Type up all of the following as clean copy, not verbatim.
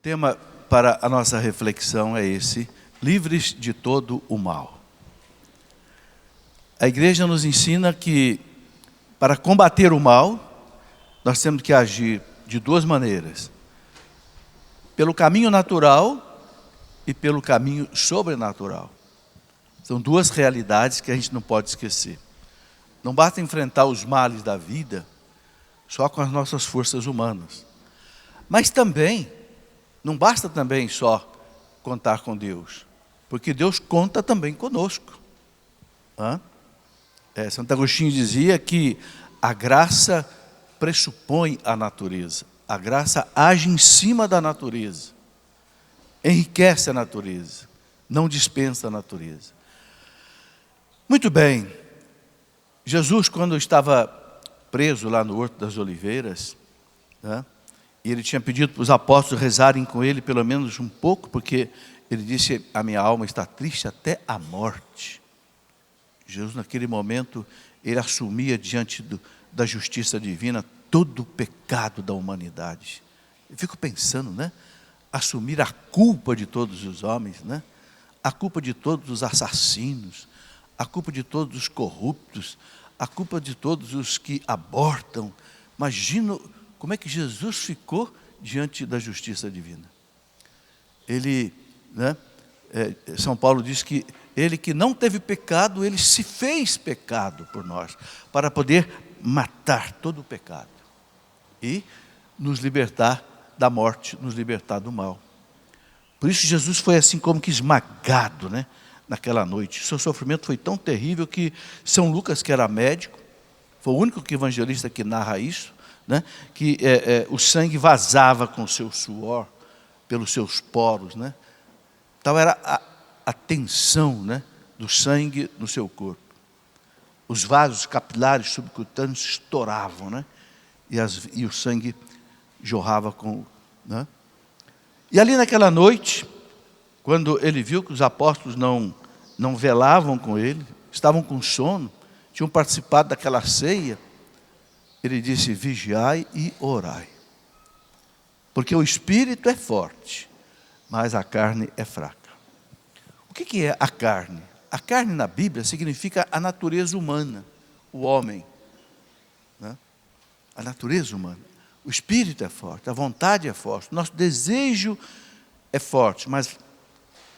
tema para a nossa reflexão é esse: livres de todo o mal. A igreja nos ensina que para combater o mal, nós temos que agir de duas maneiras: pelo caminho natural e pelo caminho sobrenatural. São duas realidades que a gente não pode esquecer. Não basta enfrentar os males da vida só com as nossas forças humanas. Mas também, não basta também só contar com Deus, porque Deus conta também conosco. Santo Agostinho dizia que a graça pressupõe a natureza. A graça age em cima da natureza, enriquece a natureza, não dispensa a natureza. Muito bem, Jesus, quando estava preso lá no Horto das Oliveiras, e ele tinha pedido para os apóstolos rezarem com ele pelo menos um pouco, porque ele disse: a minha alma está triste até a morte. Jesus, naquele momento, ele assumia diante da justiça divina todo o pecado da humanidade. Eu fico pensando, assumir a culpa de todos os homens, a culpa de todos os assassinos, a culpa de todos os corruptos, a culpa de todos os que abortam. Imagina como é que Jesus ficou diante da justiça divina. Ele, São Paulo diz que ele que não teve pecado, ele se fez pecado por nós, para poder matar todo o pecado e nos libertar da morte, nos libertar do mal. Por isso Jesus foi assim como que esmagado, naquela noite. O seu sofrimento foi tão terrível que São Lucas, que era médico, foi o único evangelista que narra isso, que o sangue vazava com o seu suor, pelos seus poros, Então era a tensão, do sangue no seu corpo. Os vasos capilares subcutâneos estouravam, e o sangue jorrava E ali naquela noite, quando ele viu que os apóstolos não velavam com ele, estavam com sono, tinham participado daquela ceia, ele disse: vigiai e orai, porque o espírito é forte, mas a carne é fraca. O que é a carne? A carne na Bíblia significa a natureza humana, o homem, a natureza humana. O espírito é forte, a vontade é forte, o nosso desejo é forte, mas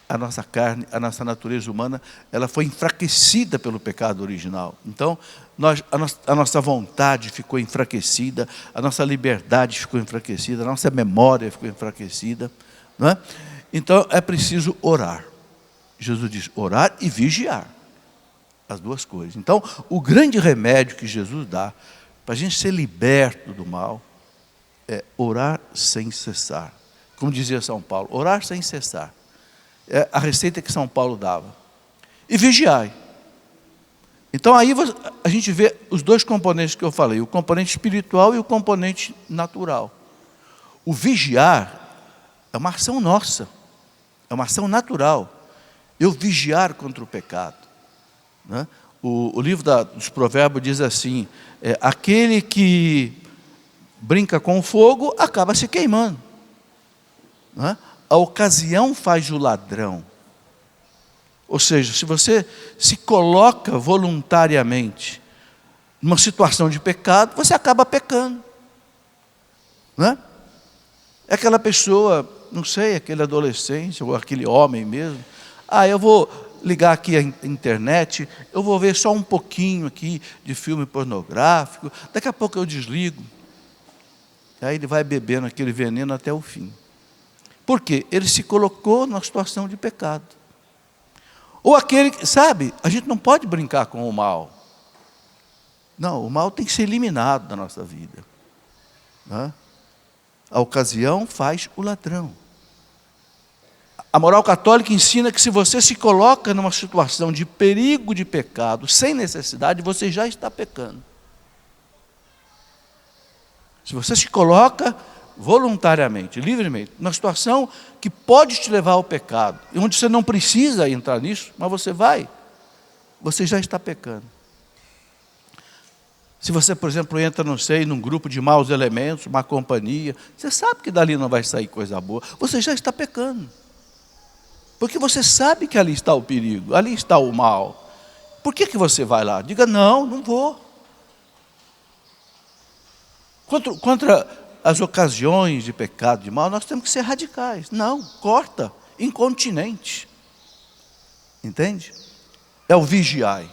a nossa carne, a nossa natureza humana, ela foi enfraquecida pelo pecado original. Então, a nossa vontade ficou enfraquecida, a nossa liberdade ficou enfraquecida, a nossa memória ficou enfraquecida. Então, é preciso orar. Jesus diz: orar e vigiar, as duas coisas. Então, o grande remédio que Jesus dá para a gente ser liberto do mal é orar sem cessar. Como dizia São Paulo, orar sem cessar. É a receita que São Paulo dava. E vigiai. Então aí a gente vê os dois componentes que eu falei, o componente espiritual e o componente natural. O vigiar é uma ação nossa, é uma ação natural. Eu vigiar contra o pecado. O livro dos Provérbios diz assim: aquele que brinca com o fogo acaba se queimando. A ocasião faz o ladrão. Ou seja, se você se coloca voluntariamente numa situação de pecado, você acaba pecando. É aquela pessoa, não sei, aquele adolescente ou aquele homem mesmo: eu vou ligar aqui a internet, eu vou ver só um pouquinho aqui de filme pornográfico, daqui a pouco eu desligo. Aí ele vai bebendo aquele veneno até o fim. Por quê? Ele se colocou numa situação de pecado. Ou aquele, a gente não pode brincar com o mal. Não, o mal tem que ser eliminado da nossa vida. A ocasião faz o ladrão. A moral católica ensina que se você se coloca numa situação de perigo de pecado, sem necessidade, você já está pecando. Se você se coloca voluntariamente, livremente, numa situação que pode te levar ao pecado, e onde você não precisa entrar nisso, mas você vai, você já está pecando. Se você, por exemplo, entra, não sei, num grupo de maus elementos, uma companhia, você sabe que dali não vai sair coisa boa. Você já está pecando. Porque você sabe que ali está o perigo, ali está o mal. Por que você vai lá? Diga, não vou. Contra as ocasiões de pecado, de mal, nós temos que ser radicais. Não, corta, incontinente. Entende? É o vigiai.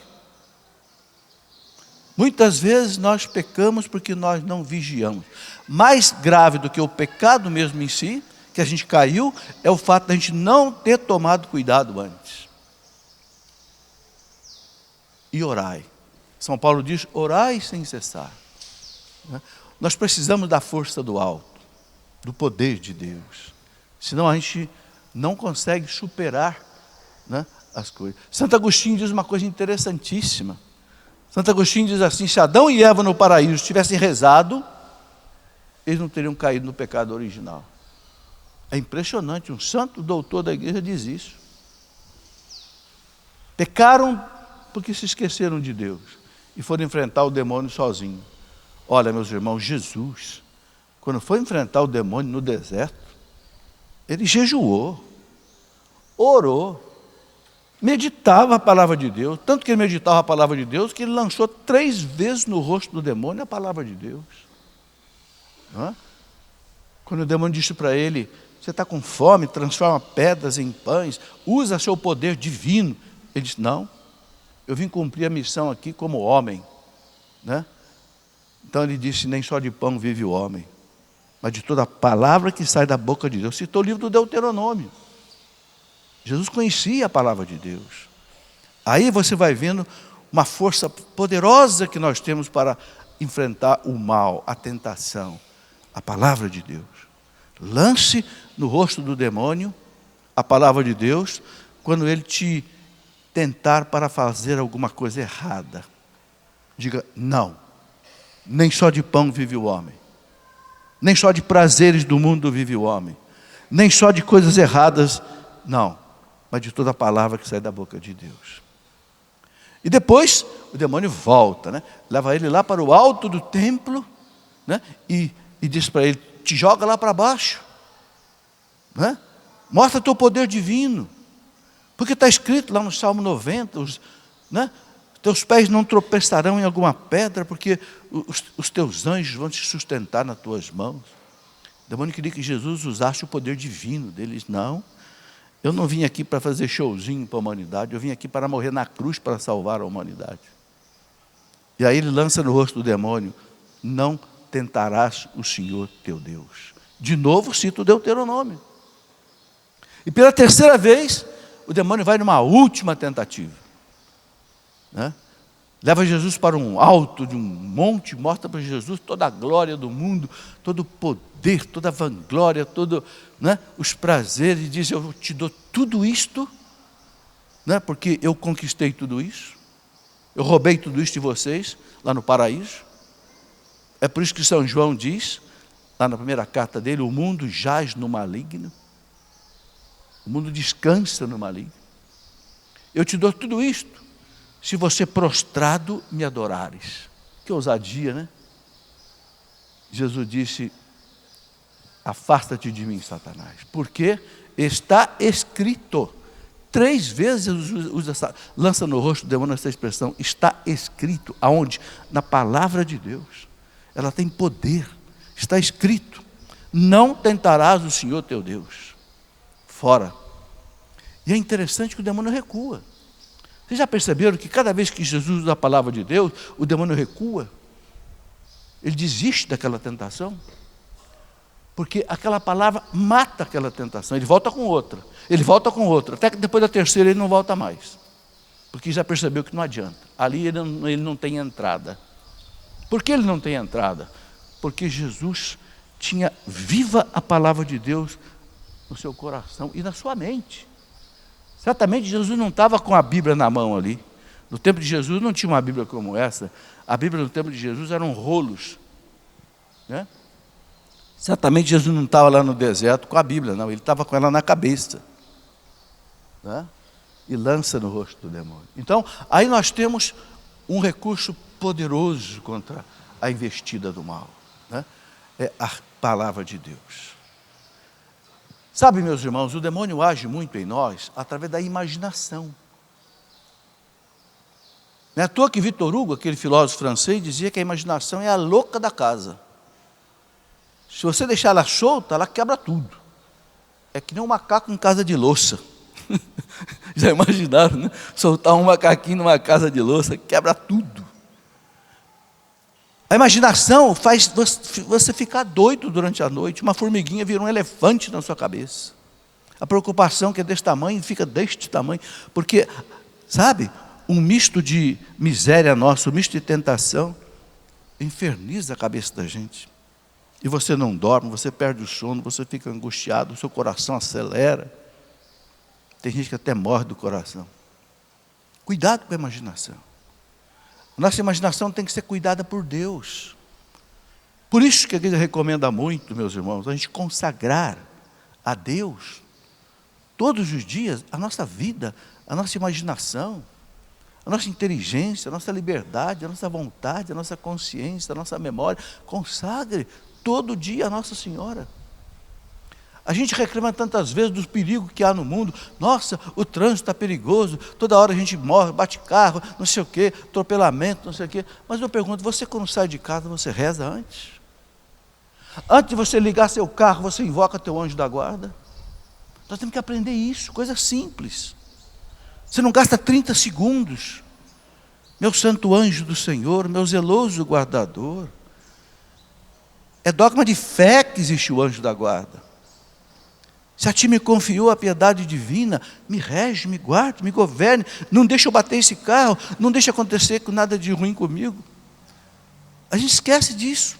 Muitas vezes nós pecamos porque nós não vigiamos. Mais grave do que o pecado mesmo em si, que a gente caiu, é o fato de a gente não ter tomado cuidado antes. E orai. São Paulo diz, orai sem cessar. Nós precisamos da força do alto, do poder de Deus. Senão a gente não consegue superar, né, as coisas. Santo Agostinho diz uma coisa interessantíssima. Santo Agostinho diz assim, se Adão e Eva no paraíso tivessem rezado, eles não teriam caído no pecado original. É impressionante, um santo doutor da igreja diz isso. Pecaram porque se esqueceram de Deus e foram enfrentar o demônio sozinhos. Olha, meus irmãos, Jesus, quando foi enfrentar o demônio no deserto, ele jejuou, orou, meditava a palavra de Deus, tanto que ele meditava a palavra de Deus, que ele lançou 3 vezes no rosto do demônio a palavra de Deus. Quando o demônio disse para ele, você está com fome, transforma pedras em pães, usa seu poder divino. Ele disse, não, eu vim cumprir a missão aqui como homem. Então ele disse, nem só de pão vive o homem, mas de toda a palavra que sai da boca de Deus. Citou o livro do Deuteronômio. Jesus conhecia a palavra de Deus. Aí você vai vendo uma força poderosa que nós temos para enfrentar o mal, a tentação, a palavra de Deus. Lance no rosto do demônio a palavra de Deus, quando ele te tentar para fazer alguma coisa errada. Diga, não, nem só de pão vive o homem, nem só de prazeres do mundo vive o homem, nem só de coisas erradas, não, mas de toda a palavra que sai da boca de Deus. E depois o demônio volta, leva ele lá para o alto do templo, e diz para ele, te joga lá para baixo, mostra teu poder divino, porque está escrito lá no Salmo 90, teus pés não tropeçarão em alguma pedra, porque os teus anjos vão te sustentar nas tuas mãos. O demônio queria que Jesus usasse o poder divino deles. Não, eu não vim aqui para fazer showzinho para a humanidade, eu vim aqui para morrer na cruz para salvar a humanidade. E aí ele lança no rosto do demônio, não tentarás o Senhor teu Deus. De novo cita o Deuteronômio. E pela 3ª vez, o demônio vai numa última tentativa. Leva Jesus para um alto de um monte, mostra para Jesus toda a glória do mundo, todo o poder, toda a vanglória, todo, os prazeres, e diz, eu te dou tudo isto, porque eu conquistei tudo isso, eu roubei tudo isso de vocês, lá no paraíso. É por isso que São João diz, lá na primeira carta dele, o mundo jaz no maligno, o mundo descansa no maligno. Eu te dou tudo isto, se você prostrado me adorares. Que ousadia, Jesus disse, afasta-te de mim, Satanás, porque está escrito. 3 vezes Jesus lança no rosto do demônio essa expressão, está escrito. Aonde? Na palavra de Deus. Ela tem poder, está escrito. Não tentarás o Senhor teu Deus. Fora. E é interessante que o demônio recua. Vocês já perceberam que cada vez que Jesus usa a palavra de Deus, o demônio recua? Ele desiste daquela tentação? Porque aquela palavra mata aquela tentação. Ele volta com outra, até que depois da 3ª ele não volta mais. Porque já percebeu que não adianta. Ali ele não tem entrada. Por que ele não tem entrada? Porque Jesus tinha viva a palavra de Deus no seu coração e na sua mente. Certamente Jesus não estava com a Bíblia na mão ali. No tempo de Jesus não tinha uma Bíblia como essa. A Bíblia no tempo de Jesus eram rolos. Certamente Jesus não estava lá no deserto com a Bíblia, não. Ele estava com ela na cabeça. E lança no rosto do demônio. Então, aí nós temos um recurso poderoso contra a investida do mal, né? É a palavra de Deus. Sabe, meus irmãos, o demônio age muito em nós através da imaginação. Não é à toa que Victor Hugo, aquele filósofo francês, dizia que a imaginação é a louca da casa. Se você deixar ela solta, ela quebra tudo. É que nem um macaco em casa de louça. Já imaginaram, né? Soltar um macaquinho numa casa de louça, quebra tudo. A imaginação faz você ficar doido durante a noite. Uma formiguinha vira um elefante na sua cabeça. A preocupação que é desse tamanho, fica deste tamanho. Porque, sabe, um misto de miséria nossa, um misto de tentação, inferniza a cabeça da gente. E você não dorme, você perde o sono, você fica angustiado, o seu coração acelera. Tem gente que até morre do coração. Cuidado com a imaginação. Nossa imaginação tem que ser cuidada por Deus. Por isso que a igreja recomenda muito, meus irmãos, a gente consagrar a Deus, todos os dias, a nossa vida, a nossa imaginação, a nossa inteligência, a nossa liberdade, a nossa vontade, a nossa consciência, a nossa memória. Consagre todo dia a Nossa Senhora. A gente reclama tantas vezes dos perigos que há no mundo. Nossa, o trânsito está perigoso, toda hora a gente morre, bate carro, não sei o quê, atropelamento, não sei o quê. Mas eu pergunto, você quando sai de casa, você reza antes? Antes de você ligar seu carro, você invoca teu anjo da guarda? Nós temos que aprender isso, coisa simples. Você não gasta 30 segundos. Meu santo anjo do Senhor, meu zeloso guardador. É dogma de fé que existe o anjo da guarda. Se a ti me confiou a piedade divina, me rege, me guarde, me governe, não deixa eu bater esse carro, não deixa acontecer com nada de ruim comigo. A gente esquece disso.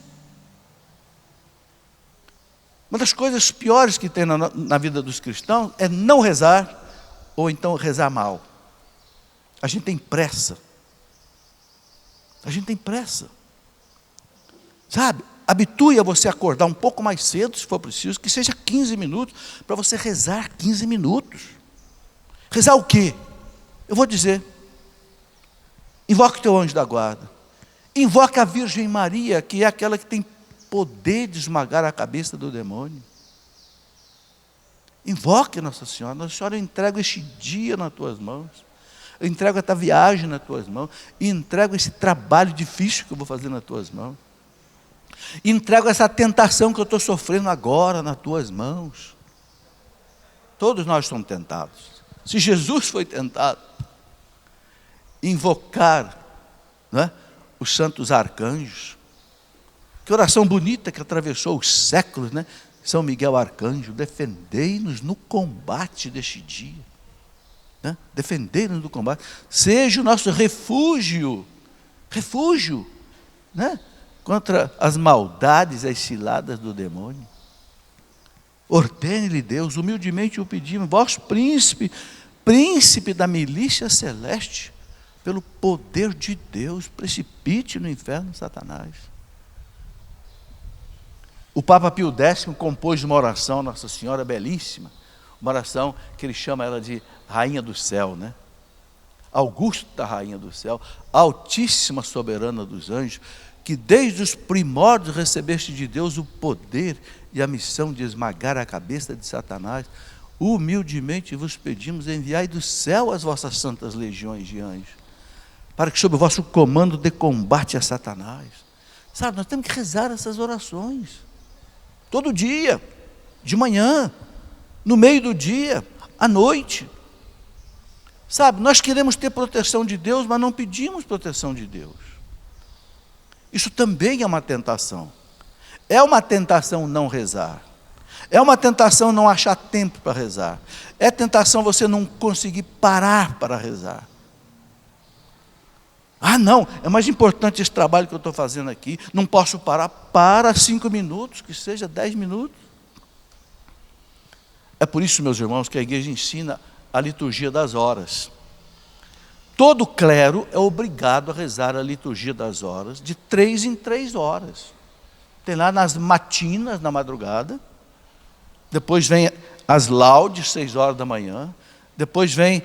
Uma das coisas piores que tem na vida dos cristãos é não rezar, ou então rezar mal. A gente tem pressa. A gente tem pressa. Sabe? Habitue a você acordar um pouco mais cedo, se for preciso, que seja 15 minutos, para você rezar 15 minutos. Rezar o quê? Eu vou dizer. Invoque o teu anjo da guarda. Invoque a Virgem Maria, que é aquela que tem poder de esmagar a cabeça do demônio. Invoque Nossa Senhora. Nossa Senhora, eu entrego este dia nas tuas mãos. Eu entrego esta viagem nas tuas mãos. E entrego esse trabalho difícil que eu vou fazer nas tuas mãos. Entrego essa tentação que eu estou sofrendo agora nas tuas mãos. Todos nós somos tentados. Se Jesus foi tentado, invocar, não é, os santos arcanjos. Que oração bonita que atravessou os séculos, né? São Miguel Arcanjo, defendei-nos no combate deste dia. Né? Defendei-nos no combate. Seja o nosso refúgio, né? Contra as maldades e as ciladas do demônio. Ordene-lhe Deus, humildemente o pedimos, vós príncipe da milícia celeste, pelo poder de Deus, precipite no inferno Satanás. O Papa Pio X compôs uma oração, Nossa Senhora, belíssima, uma oração que ele chama ela de Rainha do Céu, né? Augusta Rainha do Céu, Altíssima Soberana dos Anjos, que desde os primórdios recebeste de Deus o poder e a missão de esmagar a cabeça de Satanás, humildemente vos pedimos, enviai do céu as vossas santas legiões de anjos, para que sob o vosso comando dê combate a Satanás. Sabe, nós temos que rezar essas orações, todo dia, de manhã, no meio do dia, à noite. Sabe, nós queremos ter proteção de Deus, mas não pedimos proteção de Deus. Isso também é uma tentação. É uma tentação não rezar. É uma tentação não achar tempo para rezar. É tentação você não conseguir parar para rezar. Ah, não, é mais importante esse trabalho que eu estou fazendo aqui. Não posso parar. Para 5 minutos, que seja 10 minutos. É por isso, meus irmãos, que a igreja ensina a liturgia das horas. Todo clero é obrigado a rezar a liturgia das horas, de 3 em 3 horas. Tem lá nas matinas, na madrugada. Depois vem as laudes, 6 horas da manhã. Depois vem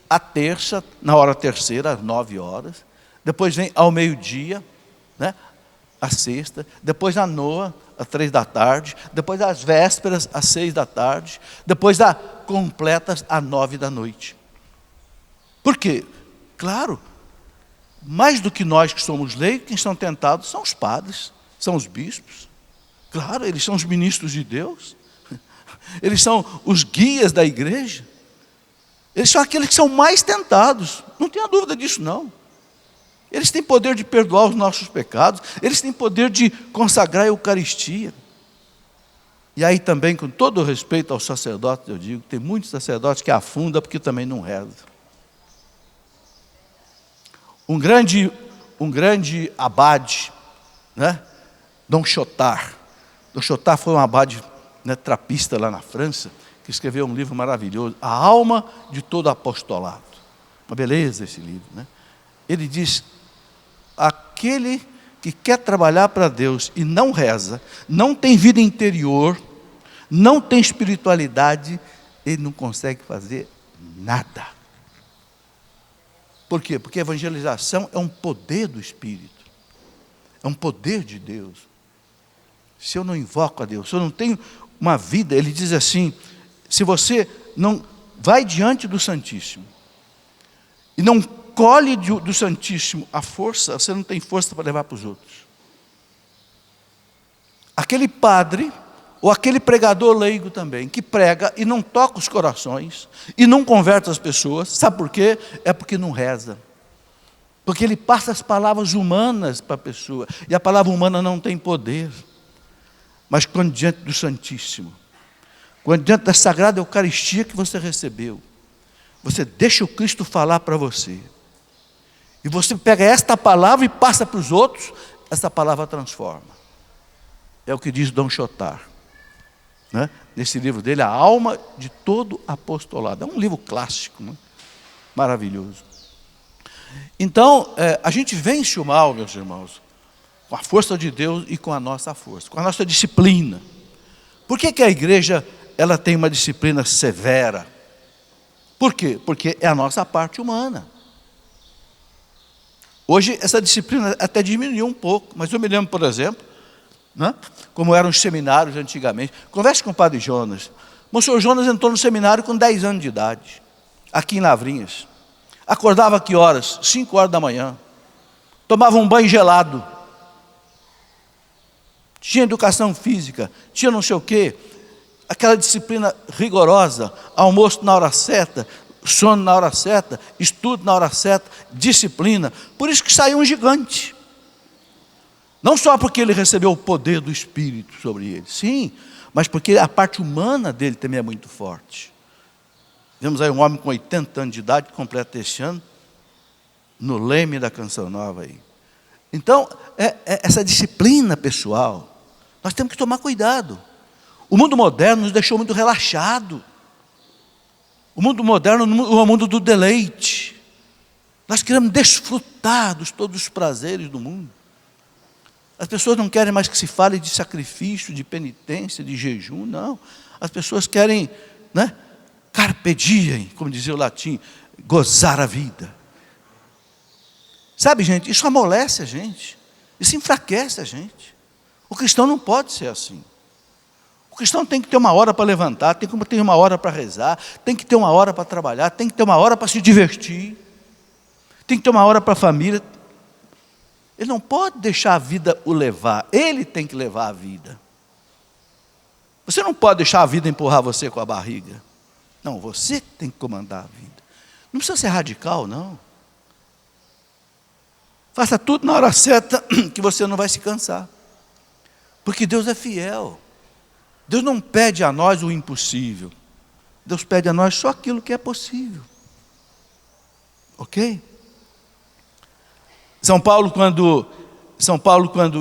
a terça, na hora terceira, às 9 horas. depois vem ao meio-dia, né? A sexta, depois a noa, às 3 da tarde, depois as vésperas, às 6 da tarde, depois a completas, às 9 da noite. Por quê? Claro, mais do que nós que somos leigos, quem são tentados são os padres, são os bispos. Claro, eles são os ministros de Deus, eles são os guias da igreja, eles são aqueles que são mais tentados, não tenha dúvida disso não. Eles têm poder de perdoar os nossos pecados, eles têm poder de consagrar a Eucaristia. E aí também, com todo o respeito aos sacerdotes, eu digo, tem muitos sacerdotes que afundam porque também não rezam. Um grande abade, né? Dom Chotard. Dom Chotard foi um abade, né, trapista lá na França, que escreveu um livro maravilhoso, A Alma de Todo Apostolado. Uma beleza esse livro, né? Ele diz: aquele que quer trabalhar para Deus e não reza, não tem vida interior, não tem espiritualidade, ele não consegue fazer nada. Por quê? Porque a evangelização é um poder do Espírito, é um poder de Deus. Se eu não invoco a Deus, se eu não tenho uma vida, ele diz assim, se você não vai diante do Santíssimo e não colhe do Santíssimo a força, você não tem força para levar para os outros. Aquele padre, ou aquele pregador leigo também, que prega e não toca os corações, e não converte as pessoas, sabe por quê? É porque não reza. Porque ele passa as palavras humanas para a pessoa, e a palavra humana não tem poder. Mas quando diante do Santíssimo, quando diante da Sagrada Eucaristia que você recebeu, você deixa o Cristo falar para você, e você pega esta palavra e passa para os outros, essa palavra transforma. É o que diz Dom Chotard, né? Nesse livro dele, A Alma de Todo Apostolado. É um livro clássico, né? Maravilhoso. Então, a gente vence o mal, meus irmãos, com a força de Deus e com a nossa força, com a nossa disciplina. Por que a igreja ela tem uma disciplina severa? Por quê? Porque é a nossa parte humana. Hoje essa disciplina até diminuiu um pouco, mas eu me lembro, por exemplo, né, como eram os seminários antigamente. Converse com o padre Jonas. O senhor Jonas entrou no seminário com 10 anos de idade, aqui em Lavrinhas. Acordava a que horas? 5 horas da manhã. Tomava um banho gelado. Tinha educação física, tinha não sei o quê. Aquela disciplina rigorosa, almoço na hora certa, sono na hora certa, estudo na hora certa, disciplina. Por isso que saiu um gigante. Não só porque ele recebeu o poder do Espírito sobre ele, sim, mas porque a parte humana dele também é muito forte. Vemos aí um homem com 80 anos de idade, que completa este ano, no leme da Canção Nova aí. Então, essa disciplina pessoal, nós temos que tomar cuidado. O mundo moderno nos deixou muito relaxado. O mundo moderno é o mundo do deleite. Nós queremos desfrutar de todos os prazeres do mundo. As pessoas não querem mais que se fale de sacrifício, de penitência, de jejum, não. As pessoas querem, né, carpe diem, como dizia o latim, gozar a vida. Sabe, gente, isso amolece a gente, isso enfraquece a gente. O cristão não pode ser assim. O cristão tem que ter uma hora para levantar, tem que ter uma hora para rezar, tem que ter uma hora para trabalhar, tem que ter uma hora para se divertir, tem que ter uma hora para a família. Ele não pode deixar a vida o levar, ele tem que levar a vida. Você não pode deixar a vida empurrar você com a barriga. Não, você tem que comandar a vida. Não precisa ser radical, não. Faça tudo na hora certa, que você não vai se cansar. Porque Deus é fiel. Deus não pede a nós o impossível. Deus pede a nós só aquilo que é possível. Ok? São Paulo, quando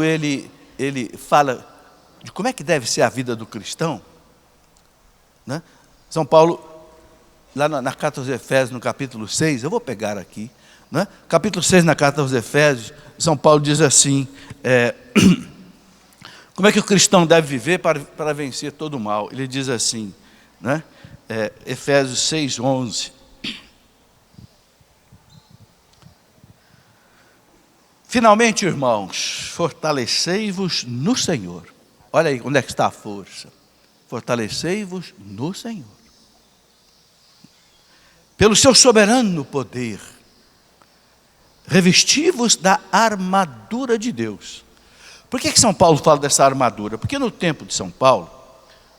ele fala de como é que deve ser a vida do cristão, né? São Paulo, lá na carta aos Efésios, no capítulo 6, eu vou pegar aqui, né? Capítulo 6, na carta aos Efésios, São Paulo diz assim, como é que o cristão deve viver para vencer todo o mal? Ele diz assim, né? Efésios 6, 11. Finalmente, irmãos, fortalecei-vos no Senhor. Olha aí onde é que está a força. Fortalecei-vos no Senhor. Pelo seu soberano poder, revesti-vos da armadura de Deus. Por que São Paulo fala dessa armadura? Porque no tempo de São Paulo,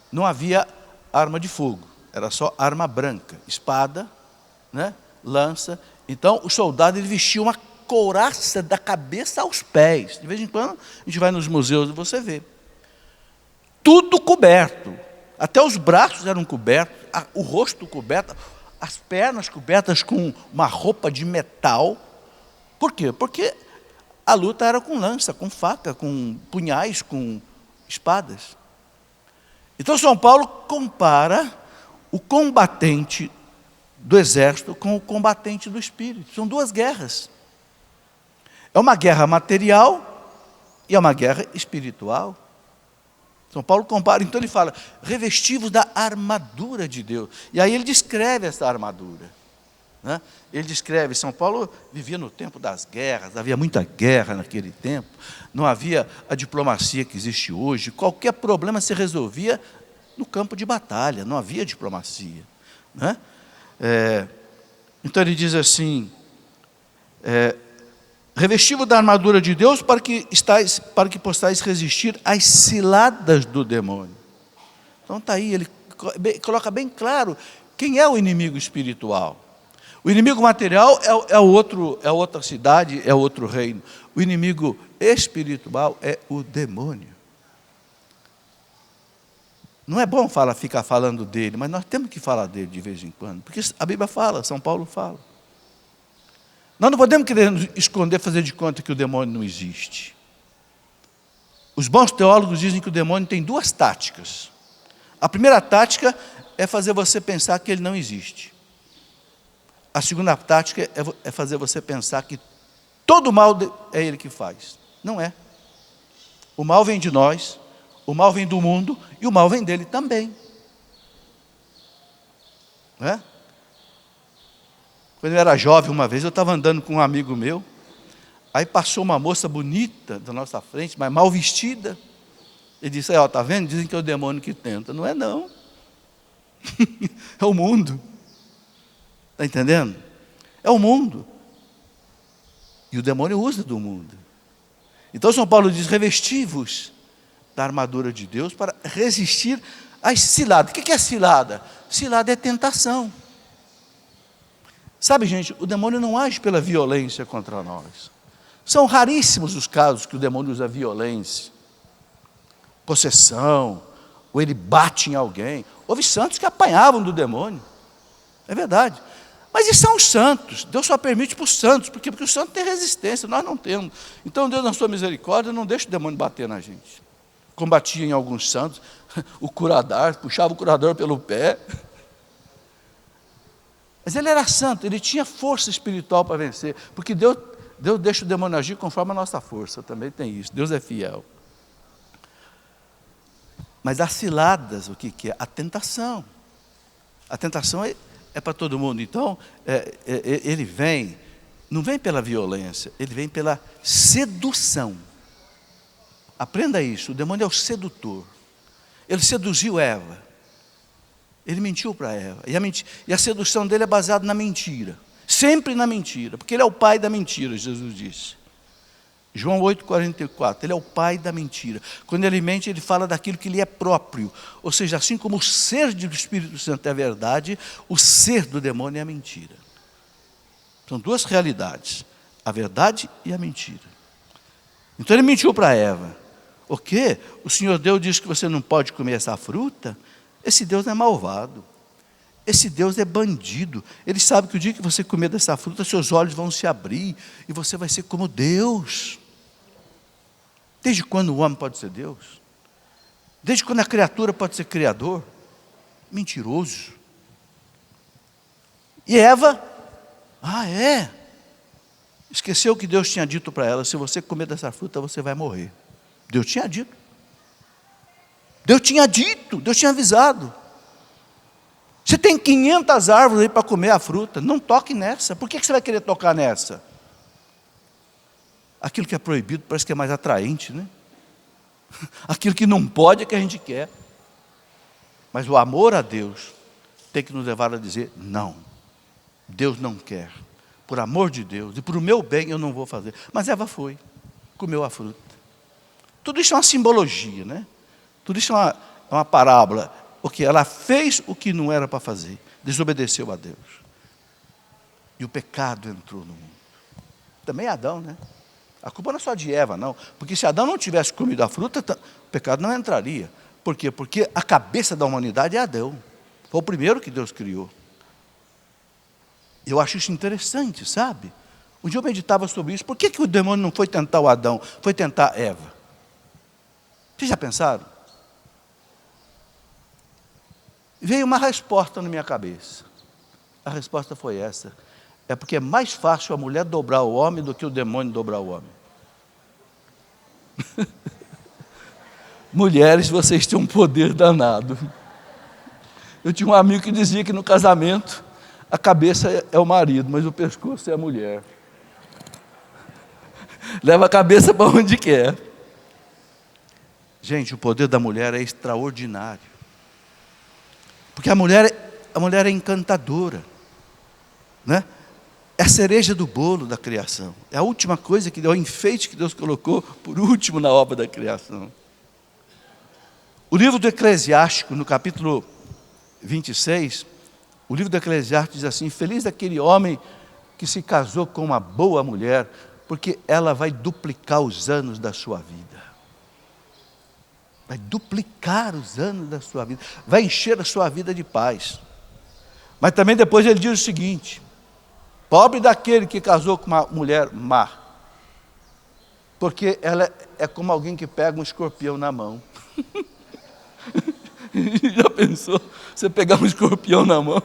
não havia arma de fogo. Era só arma branca, espada, né, lança. Então, o soldado ele vestia uma couraça da cabeça aos pés. De vez em quando, a gente vai nos museus e você vê. Tudo coberto. Até os braços eram cobertos, o rosto coberto, as pernas cobertas com uma roupa de metal. Por quê? Porque a luta era com lança, com faca, com punhais, com espadas. Então, São Paulo compara o combatente do exército com o combatente do espírito. São duas guerras. É uma guerra material e é uma guerra espiritual. São Paulo compara, então ele fala, revestivos da armadura de Deus. E aí ele descreve essa armadura. Né? Ele descreve, São Paulo vivia no tempo das guerras, havia muita guerra naquele tempo, não havia a diplomacia que existe hoje, qualquer problema se resolvia no campo de batalha, não havia diplomacia. Né? Então ele diz assim, revesti-vos da armadura de Deus para que possais resistir às ciladas do demônio. Então está aí, ele coloca bem claro quem é o inimigo espiritual. O inimigo material é outra cidade, é outro reino. O inimigo espiritual é o demônio. Não é bom ficar falando dele, mas nós temos que falar dele de vez em quando, porque a Bíblia fala, São Paulo fala. Nós não podemos querer nos esconder, fazer de conta que o demônio não existe. Os bons teólogos dizem que o demônio tem duas táticas. A primeira tática é fazer você pensar que ele não existe. A segunda tática é fazer você pensar que todo mal é ele que faz. Não é. O mal vem de nós, o mal vem do mundo e o mal vem dele também. Não é? Quando eu era jovem, uma vez, eu estava andando com um amigo meu, aí passou uma moça bonita da nossa frente, mas mal vestida. Ele disse, está vendo? Dizem que é o demônio que tenta. Não é não. É o mundo. Está entendendo? É o mundo. E o demônio usa do mundo. Então São Paulo diz, revesti-vos da armadura de Deus para resistir às ciladas. O que é cilada? Cilada é tentação. Sabe, gente, o demônio não age pela violência contra nós. São raríssimos os casos que o demônio usa violência, possessão, ou ele bate em alguém. Houve santos que apanhavam do demônio. É verdade. Mas e são os santos? Deus só permite para os santos, porque o santo tem resistência, nós não temos. Então Deus, na sua misericórdia, não deixa o demônio bater na gente. Combatia em alguns santos, o curador, puxava o curador pelo pé. Mas ele era santo, ele tinha força espiritual para vencer, porque Deus deixa o demônio agir conforme a nossa força, também tem isso, Deus é fiel. Mas as ciladas, o que é? A tentação. A tentação é para todo mundo. Então, ele não vem pela violência, ele vem pela sedução. Aprenda isso, o demônio é o sedutor. Ele seduziu Eva. Ele mentiu para Eva. E a sedução dele é baseada na mentira. Sempre na mentira. Porque ele é o pai da mentira, Jesus disse. João 8,44. Ele é o pai da mentira. Quando ele mente, ele fala daquilo que lhe é próprio. Ou seja, assim como o ser do Espírito Santo é a verdade, o ser do demônio é a mentira. São duas realidades. A verdade e a mentira. Então ele mentiu para Eva. O quê? O Senhor Deus diz que você não pode comer essa fruta? Esse Deus não é malvado. Esse Deus é bandido. Ele sabe que o dia que você comer dessa fruta, seus olhos vão se abrir e você vai ser como Deus. Desde quando o homem pode ser Deus? Desde quando a criatura pode ser criador? Mentiroso. E Eva, esqueceu que Deus tinha dito para ela, se você comer dessa fruta, você vai morrer. Deus tinha dito. Deus tinha avisado. Você tem 500 árvores aí para comer a fruta, não toque nessa. Por que você vai querer tocar nessa? Aquilo que é proibido parece que é mais atraente, né? Aquilo que não pode é que a gente quer. Mas o amor a Deus tem que nos levar a dizer, não, Deus não quer. Por amor de Deus, e por o meu bem eu não vou fazer. Mas Eva foi, comeu a fruta. Tudo isso é uma simbologia, né? Tudo isso é uma parábola. Porque ela fez o que não era para fazer. Desobedeceu a Deus. E o pecado entrou no mundo. Também Adão, né? A culpa não é só de Eva, não. Porque se Adão não tivesse comido a fruta, o pecado não entraria. Por quê? Porque a cabeça da humanidade é Adão. Foi o primeiro que Deus criou. Eu acho isso interessante, sabe? Um dia eu meditava sobre isso. Por que o demônio não foi tentar o Adão? Foi tentar Eva. Vocês já pensaram? Veio uma resposta na minha cabeça. A resposta foi essa. É porque é mais fácil a mulher dobrar o homem do que o demônio dobrar o homem. Mulheres, vocês têm um poder danado. Eu tinha um amigo que dizia que no casamento a cabeça é o marido, mas o pescoço é a mulher. Leva a cabeça para onde quer. Gente, o poder da mulher é extraordinário. Porque a mulher é encantadora, né? É a cereja do bolo da criação. É a última coisa que deu, o enfeite que Deus colocou por último na obra da criação. O livro do Eclesiástico, no capítulo 26, o livro do Eclesiástico diz assim: feliz daquele homem que se casou com uma boa mulher, porque ela vai duplicar os anos da sua vida. Vai duplicar os anos da sua vida. Vai encher a sua vida de paz. Mas também depois ele diz o seguinte: pobre daquele que casou com uma mulher má, porque ela é como alguém que pega um escorpião na mão. Já pensou? Você pegar um escorpião na mão?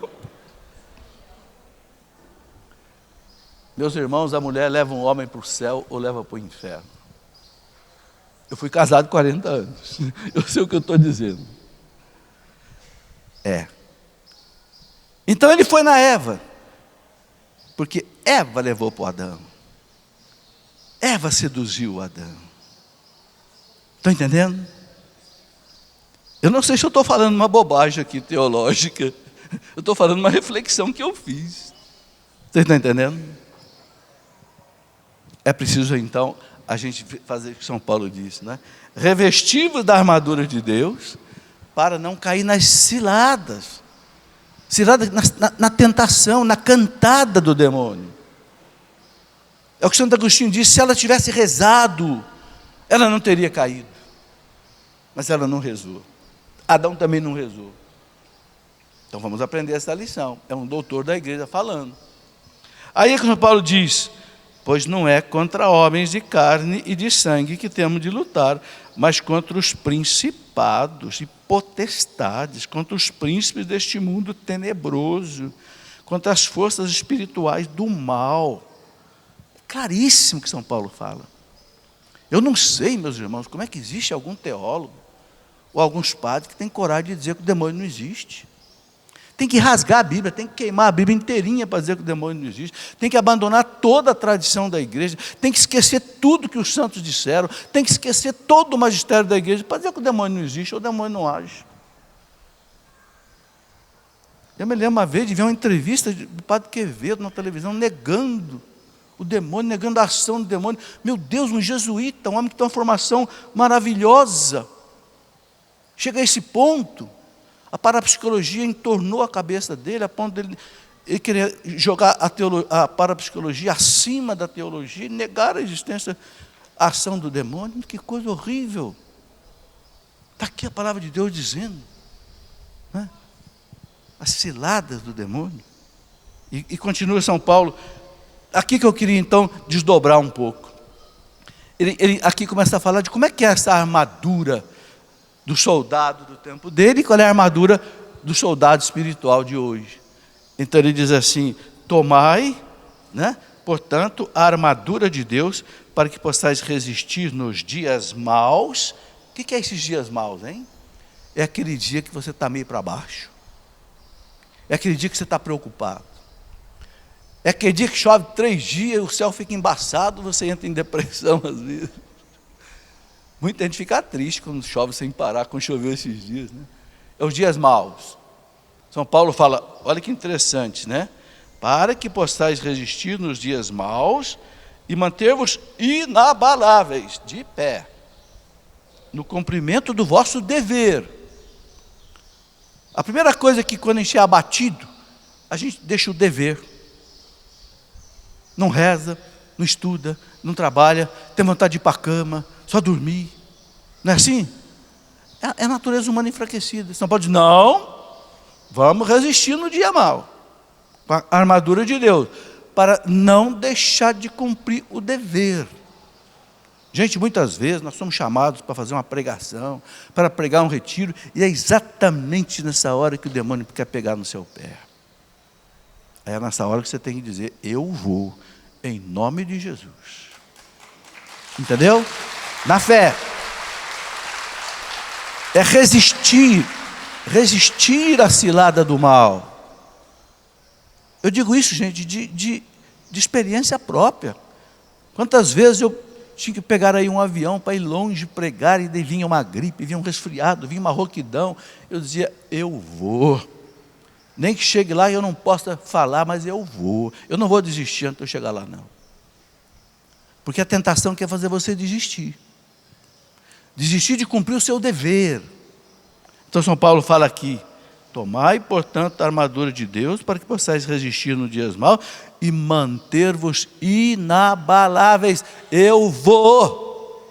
Meus irmãos, a mulher leva um homem para o céu ou leva para o inferno. Eu fui casado 40 anos. Eu sei o que eu estou dizendo. Então ele foi na Eva. Porque Eva levou para o Adão. Eva seduziu o Adão. Estão entendendo? Eu não sei se eu estou falando uma bobagem aqui teológica. Eu estou falando uma reflexão que eu fiz. Vocês estão entendendo? É preciso então a gente fazer o que São Paulo disse, né? Revestivos da armadura de Deus, para não cair nas ciladas. Ciladas na tentação, na cantada do demônio. É o que Santo Agostinho disse: se ela tivesse rezado, ela não teria caído. Mas ela não rezou. Adão também não rezou. Então vamos aprender essa lição. É um doutor da igreja falando. Aí é que São Paulo diz: pois não é contra homens de carne e de sangue que temos de lutar, mas contra os principados e potestades, contra os príncipes deste mundo tenebroso, contra as forças espirituais do mal. É claríssimo que São Paulo fala. Eu não sei, meus irmãos, como é que existe algum teólogo ou alguns padres que têm coragem de dizer que o demônio não existe. Tem que rasgar a Bíblia, tem que queimar a Bíblia inteirinha para dizer que o demônio não existe. Tem que abandonar toda a tradição da igreja. Tem que esquecer tudo que os santos disseram. Tem que esquecer todo o magistério da igreja para dizer que o demônio não existe ou o demônio não age. Eu me lembro uma vez de ver uma entrevista do padre Quevedo na televisão negando o demônio, negando a ação do demônio. Meu Deus, um jesuíta, um homem que tem uma formação maravilhosa. Chega a esse ponto. A parapsicologia entornou a cabeça dele, a ponto dele ele querer jogar a parapsicologia acima da teologia e negar a existência, a ação do demônio. Que coisa horrível. Está aqui a palavra de Deus dizendo, né? As ciladas do demônio. E continua São Paulo. Aqui que eu queria então desdobrar um pouco. Ele aqui começa a falar de como é que é essa armadura do soldado do tempo dele, e qual é a armadura do soldado espiritual de hoje. Então ele diz assim: tomai, né, portanto, a armadura de Deus, para que possais resistir nos dias maus. O que é esses dias maus, hein? É aquele dia que você está meio para baixo. É aquele dia que você está preocupado. É aquele dia que chove 3 dias, o céu fica embaçado, você entra em depressão às vezes. Muita gente fica triste quando chove sem parar, quando choveu esses dias, né? É os dias maus. São Paulo fala, olha que interessante, né? Para que possais resistir nos dias maus e manter-vos inabaláveis, de pé, no cumprimento do vosso dever. A primeira coisa é que quando a gente é abatido, a gente deixa o dever. Não reza, não estuda, não trabalha, tem vontade de ir para a cama, só dormir. Não é assim? É a natureza humana enfraquecida. Você não pode dizer, não, vamos resistir no dia mau, com a armadura de Deus, para não deixar de cumprir o dever. Gente, muitas vezes nós somos chamados para fazer uma pregação, para pregar um retiro, e é exatamente nessa hora que o demônio quer pegar no seu pé. É nessa hora que você tem que dizer, eu vou, em nome de Jesus. Entendeu? Na fé. É resistir à cilada do mal. Eu digo isso, gente, de experiência própria. Quantas vezes eu tinha que pegar aí um avião para ir longe pregar, e daí vinha uma gripe, vinha um resfriado, vinha uma rouquidão. Eu dizia, eu vou. Nem que chegue lá e eu não possa falar, mas eu vou. Eu não vou desistir antes de eu chegar lá, não. Porque a tentação quer fazer você desistir. Desistir de cumprir o seu dever. Então São Paulo fala aqui, tomai, portanto, a armadura de Deus, para que possais resistir nos dias maus, e manter-vos inabaláveis. Eu vou.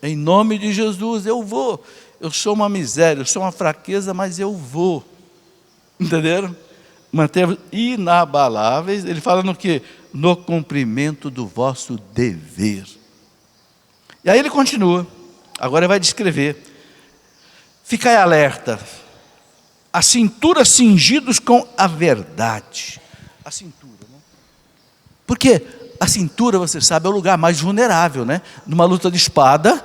Em nome de Jesus, eu vou. Eu sou uma miséria, eu sou uma fraqueza, mas eu vou. Entenderam? Manter-vos inabaláveis. Ele fala no quê? No cumprimento do vosso dever. E aí ele continua. Agora ele vai descrever. Ficai alerta. A cintura cingidos com a verdade. A cintura, né? Porque a cintura, você sabe, é o lugar mais vulnerável, né? Numa luta de espada,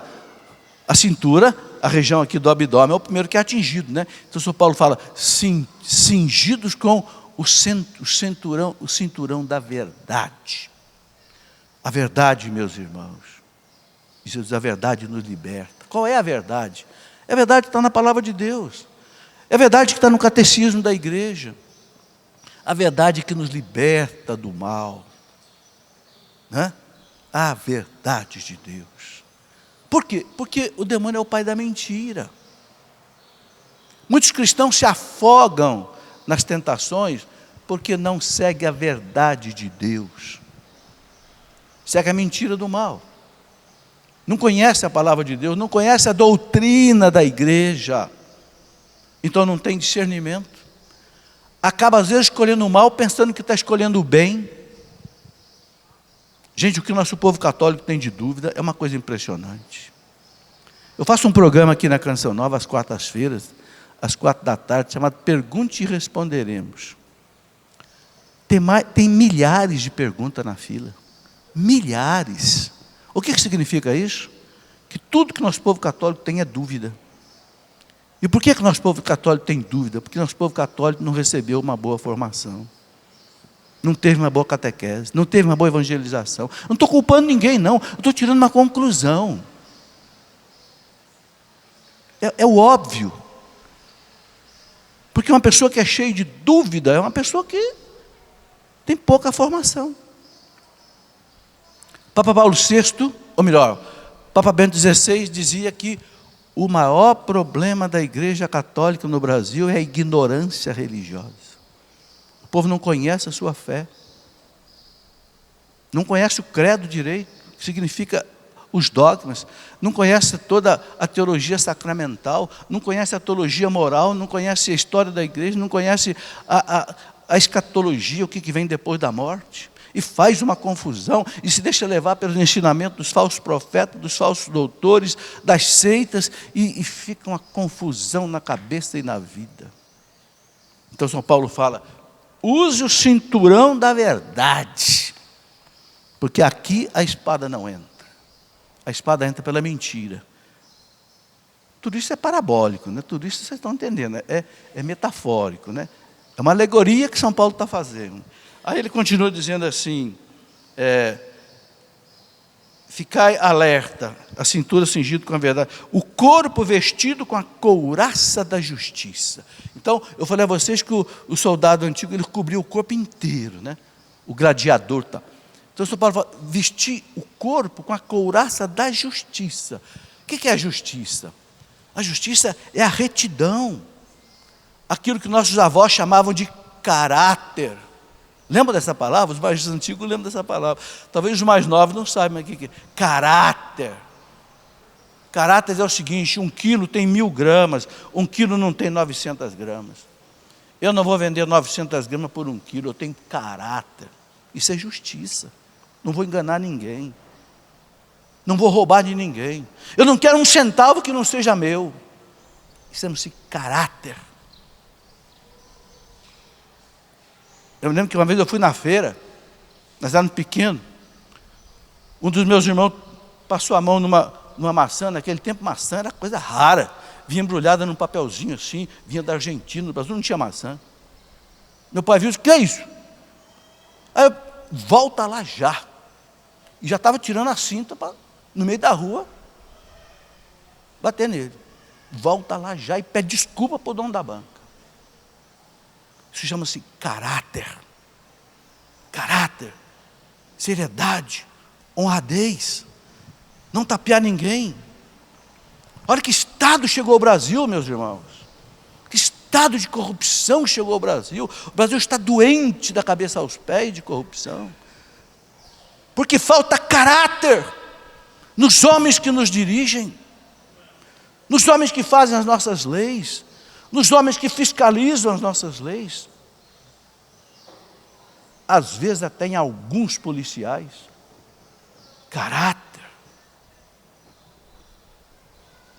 a cintura, a região aqui do abdômen, é o primeiro que é atingido, né? Então o São Paulo fala, cingidos com o cinturão da verdade. A verdade, meus irmãos. Jesus, a verdade nos liberta. Qual é a verdade? É a verdade que está na palavra de Deus. É a verdade que está no catecismo da igreja. A verdade que nos liberta do mal. Né? A verdade de Deus. Por quê? Porque o demônio é o pai da mentira. Muitos cristãos se afogam nas tentações porque não seguem a verdade de Deus. Segue a mentira do mal. Não conhece a palavra de Deus, não conhece a doutrina da igreja. Então não tem discernimento. Acaba às vezes escolhendo o mal, pensando que está escolhendo o bem. Gente, o que o nosso povo católico tem de dúvida é uma coisa impressionante. Eu faço um programa aqui na Canção Nova, às quartas-feiras, às 16h, chamado Pergunte e Responderemos. Tem milhares de perguntas na fila. Milhares. O que significa isso? Que tudo que nosso povo católico tem é dúvida. E por que nosso povo católico tem dúvida? Porque nosso povo católico não recebeu uma boa formação. Não teve uma boa catequese, não teve uma boa evangelização. Não estou culpando ninguém, não. Estou tirando uma conclusão. É o óbvio. Porque uma pessoa que é cheia de dúvida é uma pessoa que tem pouca formação. Papa Paulo VI, ou melhor, Papa Bento XVI dizia que o maior problema da igreja católica no Brasil é a ignorância religiosa. O povo não conhece a sua fé. Não conhece o credo direito, que significa os dogmas. Não conhece toda a teologia sacramental. Não conhece a teologia moral. Não conhece a história da igreja. Não conhece a escatologia, o que vem depois da morte. E faz uma confusão, e se deixa levar pelos ensinamentos dos falsos profetas, dos falsos doutores, das seitas, e fica uma confusão na cabeça e na vida. Então São Paulo fala, use o cinturão da verdade, porque aqui a espada não entra. A espada entra pela mentira. Tudo isso é parabólico, né? Tudo isso vocês estão entendendo, é metafórico, né? É uma alegoria que São Paulo está fazendo. Aí ele continua dizendo assim, ficai alerta, a cintura cingida com a verdade, o corpo vestido com a couraça da justiça. Então, eu falei a vocês que o soldado antigo, ele cobria o corpo inteiro, né? O gladiador, tá? Então, o São Paulo fala, vestir o corpo com a couraça da justiça. O que é a justiça? A justiça é a retidão, aquilo que nossos avós chamavam de caráter. Lembra dessa palavra? Os mais antigos lembram dessa palavra. Talvez os mais novos não saibam o que é. Caráter. Caráter é o seguinte, 1 quilo tem 1000 gramas, 1 quilo não tem 900 gramas. Eu não vou vender 900 gramas por 1 quilo, eu tenho caráter. Isso é justiça. Não vou enganar ninguém. Não vou roubar de ninguém. Eu não quero um centavo que não seja meu. Isso chama-se caráter. Eu me lembro que uma vez eu fui na feira, nós éramos pequenos, um dos meus irmãos passou a mão numa maçã, naquele tempo maçã era coisa rara, vinha embrulhada num papelzinho assim, vinha da Argentina, no Brasil não tinha maçã. Meu pai viu e disse, que é isso? Aí eu, volta lá já. E já estava tirando a cinta no meio da rua, bater nele. Volta lá já e pede desculpa para o dono da banca. Isso chama-se caráter. Caráter, seriedade, honradez, não tapear ninguém. Olha que estado chegou ao Brasil, meus irmãos. Que estado de corrupção chegou ao Brasil. O Brasil está doente da cabeça aos pés de corrupção. Porque falta caráter nos homens que nos dirigem, nos homens que fazem as nossas leis, nos homens que fiscalizam as nossas leis, às vezes até em alguns policiais. Caráter.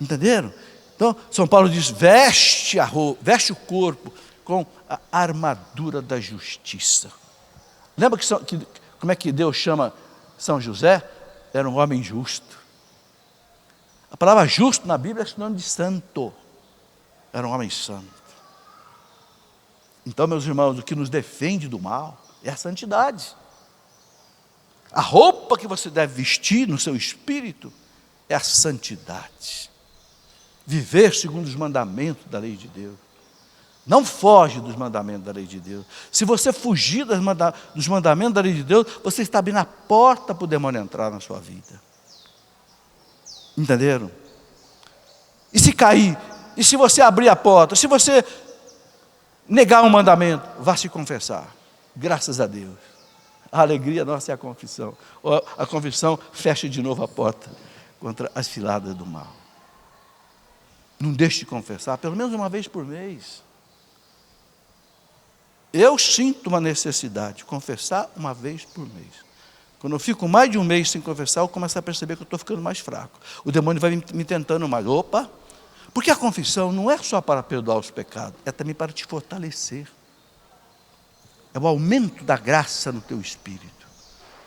Entenderam? Então, São Paulo diz, veste o corpo com a armadura da justiça. Lembra como é que Deus chama São José? Era um homem justo. A palavra justo na Bíblia é sinônimo de santo. Era um homem santo. Então, meus irmãos, o que nos defende do mal é a santidade. A roupa que você deve vestir no seu espírito é a santidade. Viver segundo os mandamentos da lei de Deus. Não foge dos mandamentos da lei de Deus. Se você fugir dos mandamentos da lei de Deus, você está abrindo a porta para o demônio entrar na sua vida. Entenderam? E se cair? E se você abrir a porta? Se você negar um mandamento, vá se confessar. Graças a Deus. A alegria nossa é a confissão. A confissão fecha de novo a porta contra as ciladas do mal. Não deixe de confessar, pelo menos uma vez por mês. Eu sinto uma necessidade de confessar uma vez por mês. Quando eu fico mais de um mês sem confessar, eu começo a perceber que eu estou ficando mais fraco. O demônio vai me tentando mais. Opa! Porque a confissão não é só para perdoar os pecados, é também para te fortalecer. É o aumento da graça no teu espírito.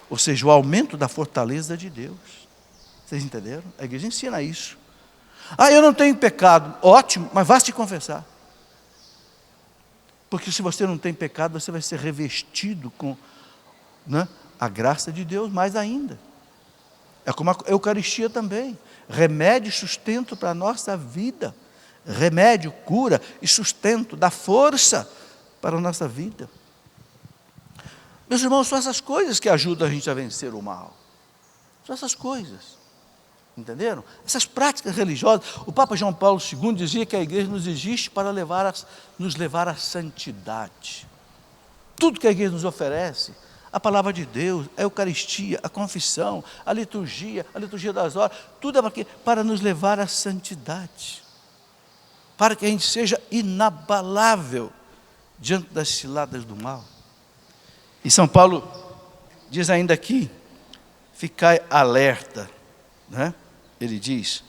Ou seja, o aumento da fortaleza de Deus. Vocês entenderam? A igreja ensina isso. Eu não tenho pecado. Ótimo, mas vá se confessar. Porque se você não tem pecado, você vai ser revestido com a graça de Deus mais ainda. É como a Eucaristia também. Remédio e sustento para a nossa vida. Remédio, cura e sustento, dá força para a nossa vida. Meus irmãos, são essas coisas que ajudam a gente a vencer o mal. São essas coisas. Entenderam? Essas práticas religiosas. O Papa João Paulo II dizia que a igreja nos existe para nos levar à santidade. Tudo que a igreja nos oferece, a palavra de Deus, a Eucaristia, a confissão, a liturgia das horas, tudo é para nos levar à santidade. Para que a gente seja inabalável diante das ciladas do mal. E São Paulo diz ainda aqui, ficai alerta, né? Ele diz,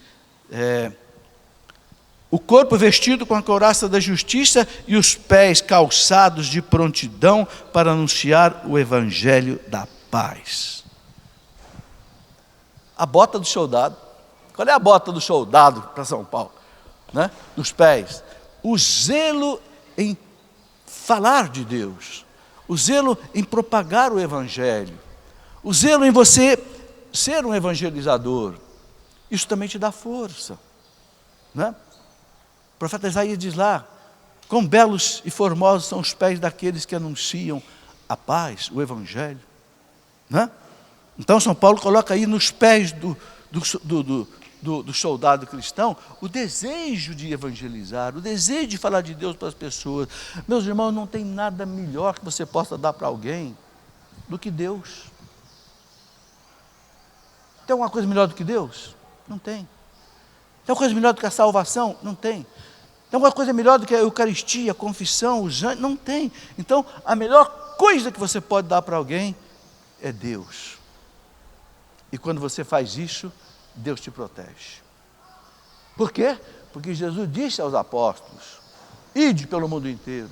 o corpo vestido com a couraça da justiça e os pés calçados de prontidão para anunciar o evangelho da paz. A bota do soldado. Qual é a bota do soldado para São Paulo? Né? Nos pés. O zelo em falar de Deus. o zelo em propagar o Evangelho, o zelo em você ser um evangelizador. Isso também te dá força, né? O profeta Isaías diz lá: quão belos e formosos são os pés daqueles que anunciam a paz, o Evangelho, né? Então São Paulo coloca aí nos pés do soldado cristão o desejo de evangelizar, o desejo de falar de Deus para as pessoas. Meus irmãos, não tem nada melhor que você possa dar para alguém do que Deus. Tem alguma coisa melhor do que Deus? Não tem. Tem alguma coisa melhor do que a salvação? Não tem. Tem alguma coisa melhor do que a Eucaristia, a confissão, os anjos? Não tem. Então, a melhor coisa que você pode dar para alguém é Deus. E quando você faz isso, Deus te protege. Por quê? Porque Jesus disse aos apóstolos: ide pelo mundo inteiro,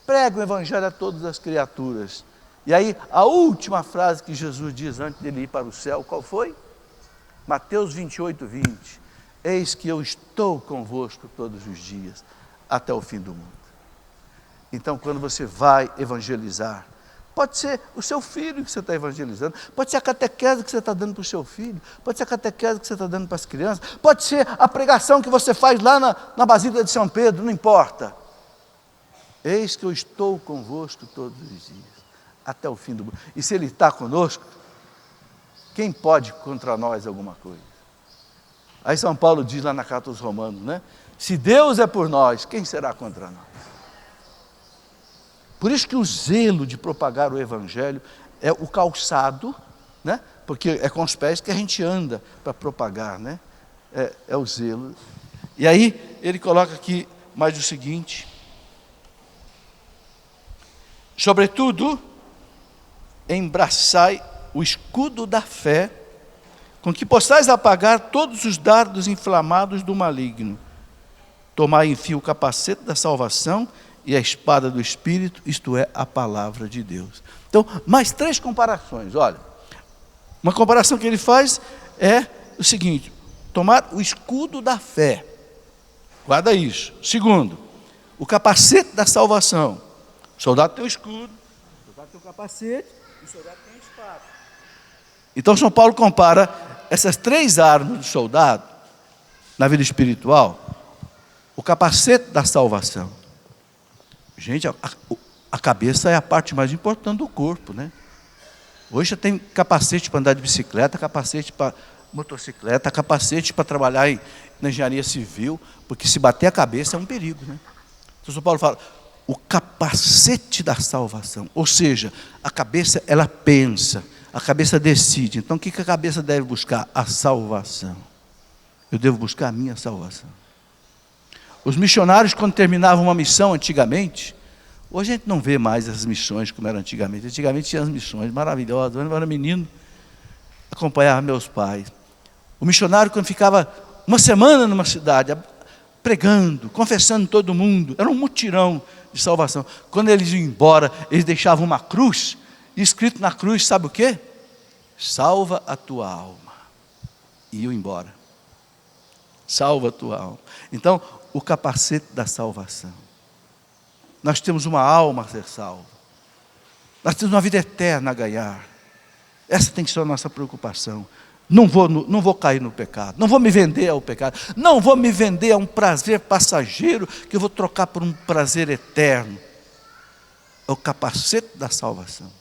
pregue o Evangelho a todas as criaturas. E aí, a última frase que Jesus diz antes dele ir para o céu, qual foi? Mateus 28, 20. Eis que eu estou convosco todos os dias, até o fim do mundo. Então, quando você vai evangelizar, pode ser o seu filho que você está evangelizando, pode ser a catequese que você está dando para o seu filho, pode ser a catequese que você está dando para as crianças, pode ser a pregação que você faz lá na Basílica de São Pedro, não importa. Eis que eu estou convosco todos os dias, até o fim do mundo. E se Ele está conosco, quem pode contra nós alguma coisa? Aí São Paulo diz lá na carta aos Romanos, né? Se Deus é por nós, quem será contra nós? Por isso que o zelo de propagar o Evangelho é o calçado, né? Porque é com os pés que a gente anda para propagar, né? É o zelo. E aí ele coloca aqui mais o seguinte: sobretudo, embraçai o escudo da fé, com que possais apagar todos os dardos inflamados do maligno. Tomai, enfim, o capacete da salvação e a espada do Espírito, isto é, a palavra de Deus. Então, mais 3 comparações. Olha, uma comparação que ele faz é o seguinte: tomar o escudo da fé. Guarda isso. Segundo, o capacete da salvação. O soldado tem o escudo, o soldado tem o capacete, e o soldado tem a espada. Então São Paulo compara essas 3 armas do soldado na vida espiritual. O capacete da salvação. Gente, a cabeça é a parte mais importante do corpo, né? Hoje já tem capacete para andar de bicicleta, capacete para motocicleta, capacete para trabalhar na engenharia civil, porque se bater a cabeça é um perigo, né? Então São Paulo fala: o capacete da salvação, ou seja, a cabeça ela pensa, a cabeça decide. Então o que a cabeça deve buscar? A salvação. Eu devo buscar a minha salvação. Os missionários, quando terminavam uma missão antigamente, hoje a gente não vê mais as missões como era antigamente. Antigamente tinha as missões maravilhosas. Eu era menino, acompanhava meus pais. O missionário, quando ficava uma semana numa cidade, pregando, confessando todo mundo, era um mutirão de salvação. Quando eles iam embora, eles deixavam uma cruz, e escrito na cruz, sabe o quê? Salva a tua alma. E iam embora. Salva a tua alma. Então, o capacete da salvação. Nós temos uma alma a ser salva. Nós temos uma vida eterna a ganhar. Essa tem que ser a nossa preocupação. Não vou cair no pecado. Não vou me vender ao pecado. Não vou me vender a um prazer passageiro que eu vou trocar por um prazer eterno. É o capacete da salvação.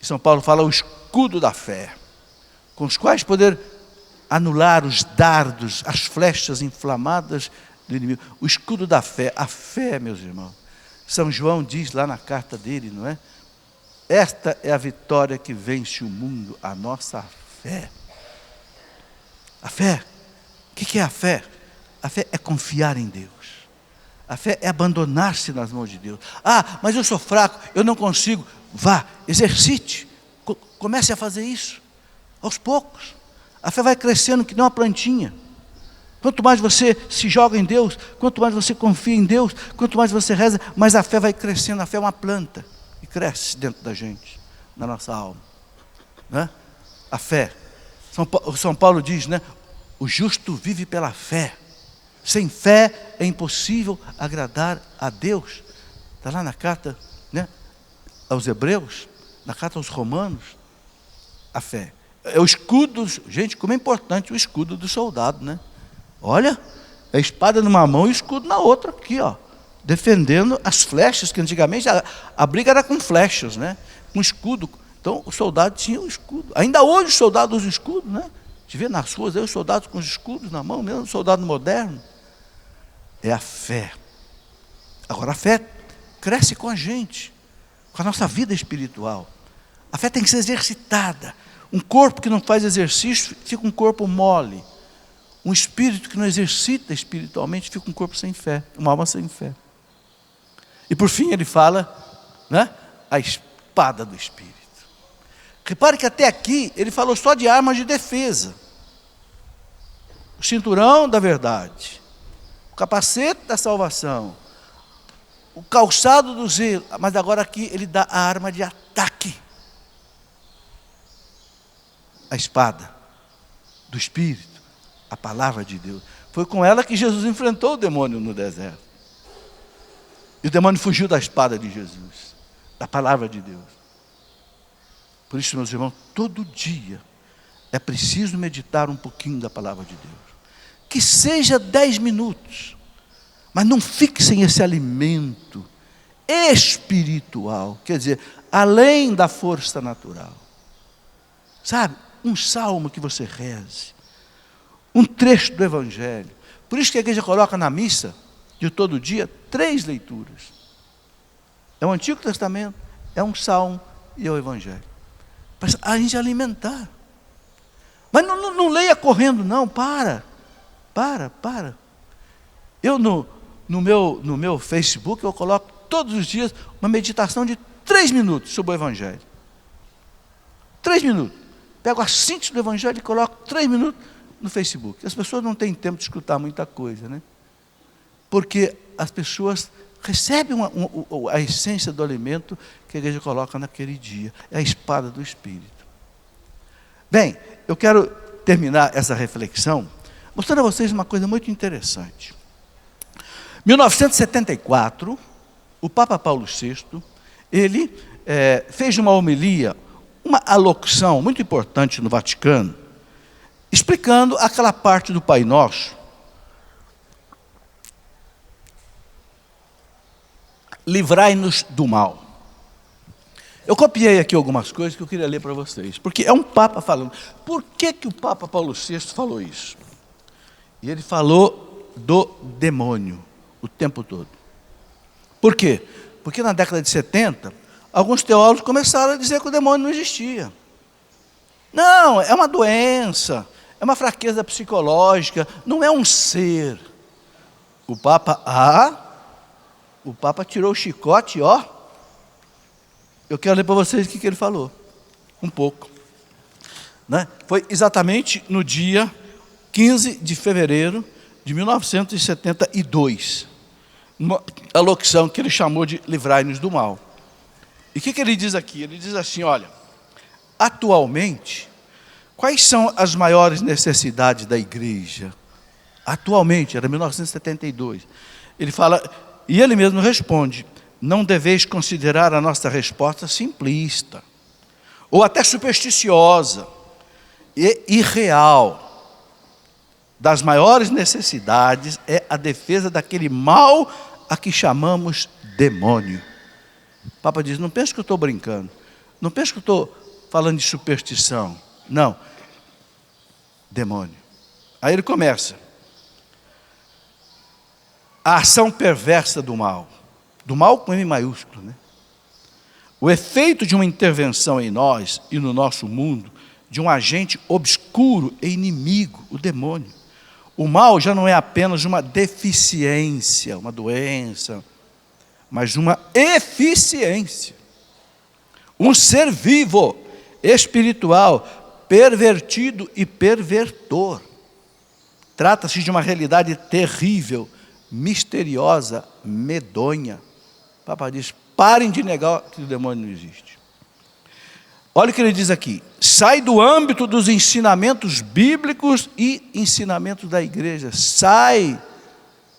E São Paulo fala o escudo da fé, com os quais poder anular os dardos, as flechas inflamadas do inimigo. O escudo da fé, a fé, meus irmãos. São João diz lá na carta dele, não é? Esta é a vitória que vence o mundo, a nossa fé. A fé, o que é a fé? A fé é confiar em Deus. A fé é abandonar-se nas mãos de Deus. Ah, mas eu sou fraco, eu não consigo. Vá, exercite, comece a fazer isso, aos poucos. A fé vai crescendo que nem uma plantinha. Quanto mais você se joga em Deus, quanto mais você confia em Deus, quanto mais você reza, mais a fé vai crescendo. A fé é uma planta e cresce dentro da gente, na nossa alma, né? A fé. São Paulo diz, né? O justo vive pela fé. Sem fé é impossível agradar a Deus. Está lá na carta, né? aos Hebreus, na carta aos Romanos, a fé. É o escudo, gente, como é importante o escudo do soldado, né? Olha, a espada numa mão e o escudo na outra aqui, ó. Defendendo as flechas, que antigamente a briga era com flechas, né? Com escudo. Então o soldado tinha o escudo. Ainda hoje os soldados usam escudo, né? A gente vê nas ruas aí os soldados com os escudos na mão, mesmo o soldado moderno. É a fé. Agora a fé cresce com a gente, com a nossa vida espiritual. A fé tem que ser exercitada. Um corpo que não faz exercício fica um corpo mole. Um espírito que não exercita espiritualmente fica um corpo sem fé, uma alma sem fé. E por fim ele fala, né, a espada do Espírito. Repare que até aqui ele falou só de armas de defesa. O cinturão da verdade, o capacete da salvação, o calçado do zelo, mas agora aqui ele dá a arma de ataque. A espada do Espírito, a palavra de Deus. Foi com ela que Jesus enfrentou o demônio no deserto. E o demônio fugiu da espada de Jesus, da palavra de Deus. Por isso, meus irmãos, todo dia é preciso meditar um pouquinho da palavra de Deus. Que seja 10 minutos, mas não fique sem esse alimento espiritual, quer dizer, além da força natural. Sabe, um salmo que você reze, um trecho do Evangelho. Por isso que a igreja coloca na missa de todo dia 3 leituras. É o Antigo Testamento, é um salmo e é o Evangelho. Para a gente alimentar. Mas não leia correndo, não, para. Eu no meu Facebook, eu coloco todos os dias uma meditação de 3 minutos sobre o Evangelho. 3 minutos. Pego a síntese do Evangelho e coloco 3 minutos no Facebook. As pessoas não têm tempo de escutar muita coisa, né? Porque as pessoas recebem a essência do alimento que a igreja coloca naquele dia. É a espada do Espírito. Bem, eu quero terminar essa reflexão mostrando a vocês uma coisa muito interessante. Em 1974, o Papa Paulo VI, ele fez uma homilia, uma alocução muito importante no Vaticano, explicando aquela parte do Pai Nosso, livrai-nos do mal. Eu copiei aqui algumas coisas que eu queria ler para vocês, porque é um Papa falando. Por que o Papa Paulo VI falou isso? E ele falou do demônio o tempo todo. Por quê? Porque na década de 70, alguns teólogos começaram a dizer que o demônio não existia. Não, é uma doença, é uma fraqueza psicológica, não é um ser. O Papa tirou o chicote, ó. Eu quero ler para vocês o que ele falou. Um pouco. Né? Foi exatamente no dia 15 de fevereiro de 1972. Uma alocução que ele chamou de livrai-nos do mal. E o que ele diz aqui? Ele diz assim, olha, atualmente, quais são as maiores necessidades da igreja? Atualmente, era 1972. Ele fala, e ele mesmo responde, não deveis considerar a nossa resposta simplista, ou até supersticiosa, e irreal. Das maiores necessidades é a defesa daquele mal a que chamamos demônio. O Papa diz, não pense que eu estou brincando, não pense que eu estou falando de superstição, não, demônio. Aí ele começa, a ação perversa do mal com M maiúsculo, né? O efeito de uma intervenção em nós e no nosso mundo, de um agente obscuro e inimigo, o demônio. O mal já não é apenas uma deficiência, uma doença, mas uma eficiência. Um ser vivo, espiritual, pervertido e pervertor. Trata-se de uma realidade terrível, misteriosa, medonha. O Papa diz, parem de negar que o demônio não existe. Olha o que ele diz aqui, sai do âmbito dos ensinamentos bíblicos e ensinamentos da igreja. Sai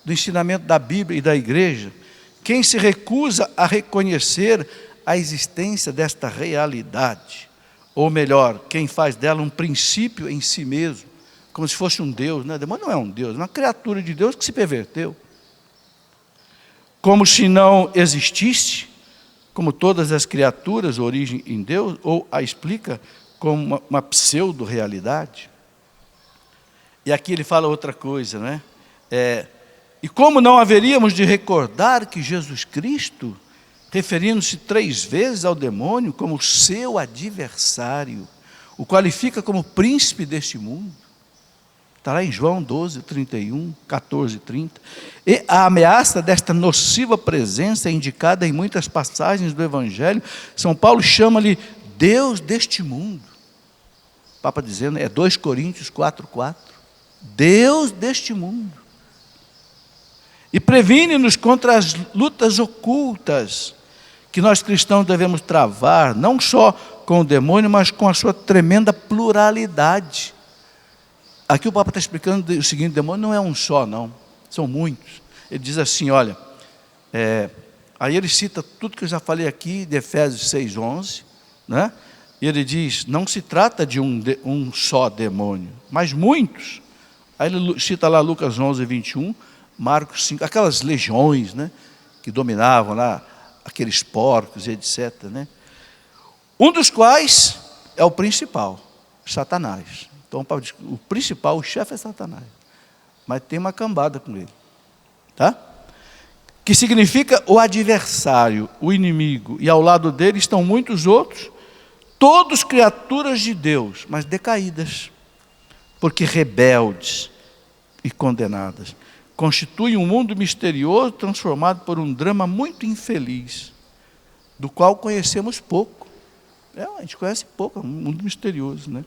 do ensinamento da Bíblia e da igreja quem se recusa a reconhecer a existência desta realidade, ou melhor, quem faz dela um princípio em si mesmo, como se fosse um Deus, né? O demônio não é um Deus, é uma criatura de Deus que se perverteu. Como se não existisse, como todas as criaturas, origem em Deus, ou a explica como uma pseudo-realidade. E aqui ele fala outra coisa, né? E como não haveríamos de recordar que Jesus Cristo, referindo-se 3 vezes ao demônio como seu adversário, o qualifica como príncipe deste mundo? Está lá em João 12, 31, 14, 30. E a ameaça desta nociva presença é indicada em muitas passagens do Evangelho. São Paulo chama-lhe Deus deste mundo. O Papa dizendo, 2 Coríntios 4, 4. Deus deste mundo. E previne-nos contra as lutas ocultas que nós cristãos devemos travar, não só com o demônio, mas com a sua tremenda pluralidade. Aqui o Papa está explicando o seguinte: o demônio não é um só, não, são muitos. Ele diz assim, olha, aí ele cita tudo que eu já falei aqui, de Efésios 6, 11, né? E ele diz, não se trata de um só demônio, mas muitos. Aí ele cita lá Lucas 11, 21, Marcos 5, aquelas legiões, né, que dominavam lá, aqueles porcos e etc, né? Um dos quais é o principal, Satanás. Então, o principal, o chefe é Satanás. Mas tem uma cambada com ele. Tá? Que significa o adversário, o inimigo. E ao lado dele estão muitos outros, todos criaturas de Deus, mas decaídas. Porque rebeldes e condenadas. Constituem um mundo misterioso transformado por um drama muito infeliz, do qual conhecemos pouco. A gente conhece pouco, é um mundo misterioso, né?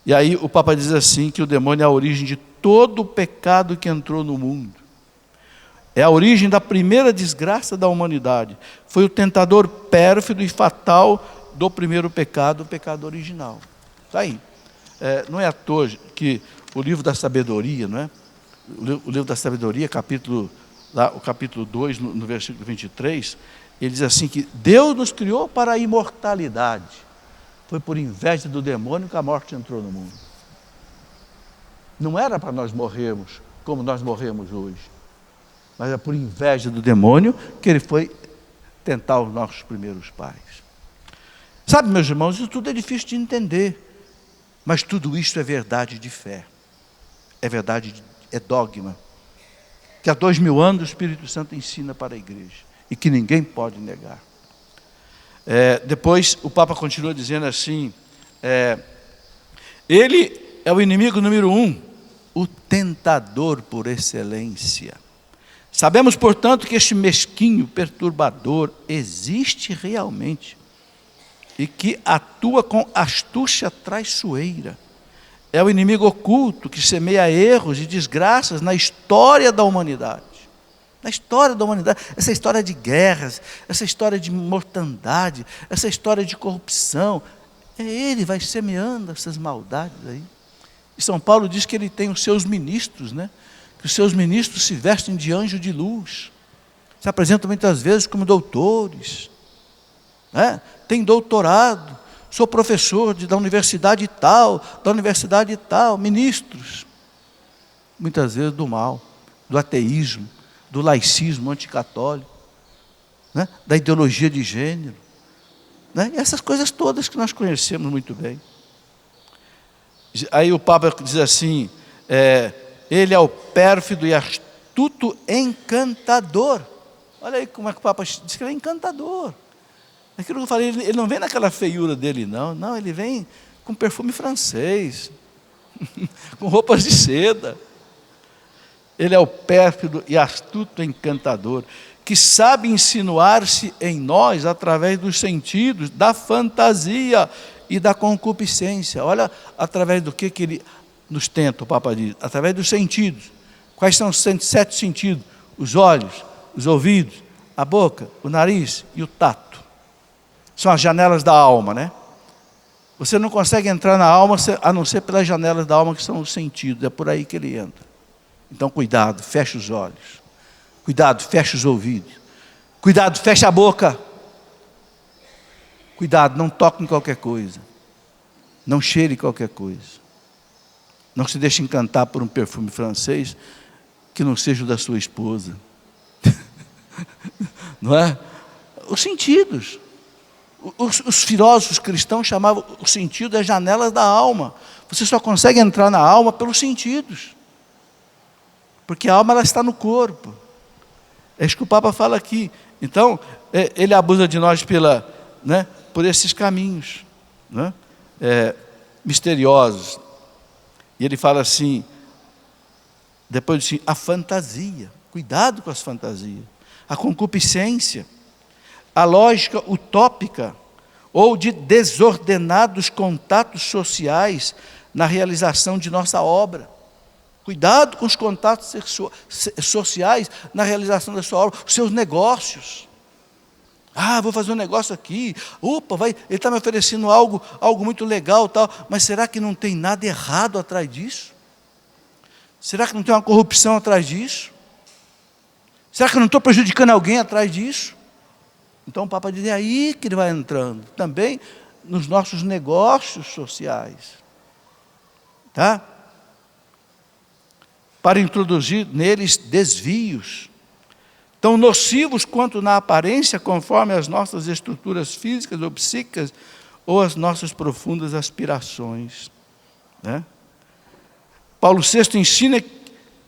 E aí o Papa diz assim, que o demônio é a origem de todo o pecado que entrou no mundo. É a origem da primeira desgraça da humanidade. Foi o tentador pérfido e fatal do primeiro pecado, o pecado original. Está aí. Não é à toa que o livro da sabedoria, não é? O livro da sabedoria, o capítulo 2, no versículo 23, ele diz assim que Deus nos criou para a imortalidade. Foi por inveja do demônio que a morte entrou no mundo. Não era para nós morrermos como nós morremos hoje, mas é por inveja do demônio que ele foi tentar os nossos primeiros pais. Sabe, meus irmãos, isso tudo é difícil de entender, mas tudo isso é verdade de fé, é verdade, é dogma, que há 2000 anos o Espírito Santo ensina para a igreja, e que ninguém pode negar. Depois o Papa continua dizendo assim, ele é o inimigo número 1, o tentador por excelência. Sabemos, portanto, que este mesquinho perturbador existe realmente e que atua com astúcia traiçoeira. É o inimigo oculto que semeia erros e desgraças na história da humanidade. Na história da humanidade, essa história de guerras, essa história de mortandade, essa história de corrupção, ele vai semeando essas maldades aí. E São Paulo diz que ele tem os seus ministros, né? Que os seus ministros se vestem de anjo de luz, se apresentam muitas vezes como doutores, né? Tem doutorado, sou professor da universidade tal, ministros, muitas vezes do mal, do ateísmo, do laicismo anticatólico, né? Da ideologia de gênero, né? Essas coisas todas que nós conhecemos muito bem. Aí o Papa diz assim, ele é o pérfido e astuto encantador. Olha aí como é que o Papa diz que ele é encantador. Aquilo que eu falei, ele não vem naquela feiura dele, não, ele vem com perfume francês, com roupas de seda. Ele é o pérfido e astuto encantador, que sabe insinuar-se em nós através dos sentidos, da fantasia e da concupiscência. Olha, através do que ele nos tenta, o Papa diz, através dos sentidos. Quais são os 7 sentidos? Os olhos, os ouvidos, a boca, o nariz e o tato. São as janelas da alma, né? Você não consegue entrar na alma a não ser pelas janelas da alma, que são os sentidos. É por aí que ele entra. Então, cuidado, fecha os olhos. Cuidado, fecha os ouvidos. Cuidado, fecha a boca. Cuidado, não toque em qualquer coisa. Não cheire qualquer coisa. Não se deixe encantar por um perfume francês que não seja o da sua esposa. Não é? Os sentidos. Os filósofos cristãos chamavam o sentido as janelas da alma. Você só consegue entrar na alma pelos sentidos. Porque a alma ela está no corpo. É isso que o Papa fala aqui. Então, ele abusa de nós por esses caminhos, né? Misteriosos. E ele fala assim, depois diz assim, a fantasia. Cuidado com as fantasias. A concupiscência. A lógica utópica ou de desordenados contatos sociais na realização de nossa obra. Cuidado com os contatos sociais na realização da sua obra, os seus negócios. Vou fazer um negócio aqui. Ele está me oferecendo algo muito legal, tal, mas será que não tem nada errado atrás disso? Será que não tem uma corrupção atrás disso? Será que eu não estou prejudicando alguém atrás disso? Então o Papa diz, é aí que ele vai entrando, também nos nossos negócios sociais. Tá? Para introduzir neles desvios, tão nocivos quanto na aparência, conforme as nossas estruturas físicas ou psíquicas, ou as nossas profundas aspirações. Né? Paulo VI ensina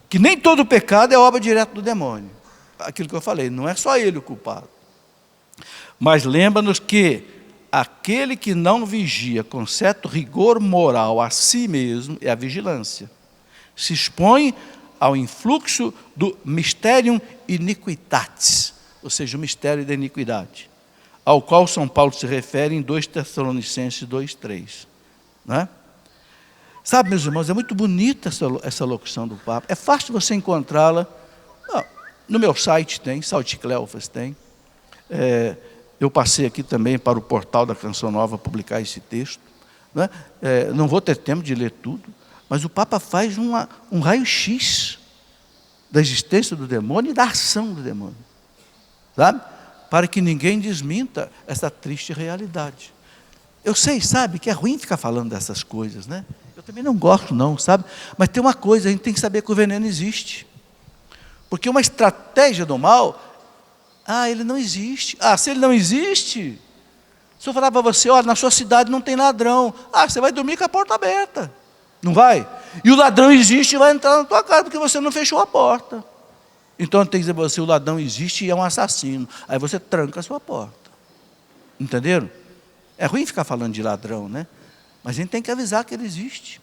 que nem todo pecado é obra direta do demônio. Aquilo que eu falei, não é só ele o culpado. Mas lembra-nos que aquele que não vigia com certo rigor moral a si mesmo é a vigilância. Se expõe ao influxo do mysterium iniquitatis, ou seja, o mistério da iniquidade, ao qual São Paulo se refere em 2 Tessalonicenses 2:3. Né? Sabe, meus irmãos, é muito bonita essa locução do Papa. É fácil você encontrá-la. No meu site tem, Salticleofas tem. Eu passei aqui também para o portal da Canção Nova publicar esse texto. Né? Não vou ter tempo de ler tudo, mas o Papa faz um raio-x da existência do demônio e da ação do demônio. Sabe? Para que ninguém desminta essa triste realidade. Eu sei, sabe, que é ruim ficar falando dessas coisas, né? Eu também não gosto não, sabe? Mas tem uma coisa, a gente tem que saber que o veneno existe. Porque uma estratégia do mal... ele não existe. Se ele não existe, se eu falar para você, olha, na sua cidade não tem ladrão. Você vai dormir com a porta aberta. Não vai? E o ladrão existe e vai entrar na tua casa, porque você não fechou a porta. Então tem que dizer para você, o ladrão existe e é um assassino. Aí você tranca a sua porta. Entenderam? É ruim ficar falando de ladrão, né? Mas a gente tem que avisar que ele existe.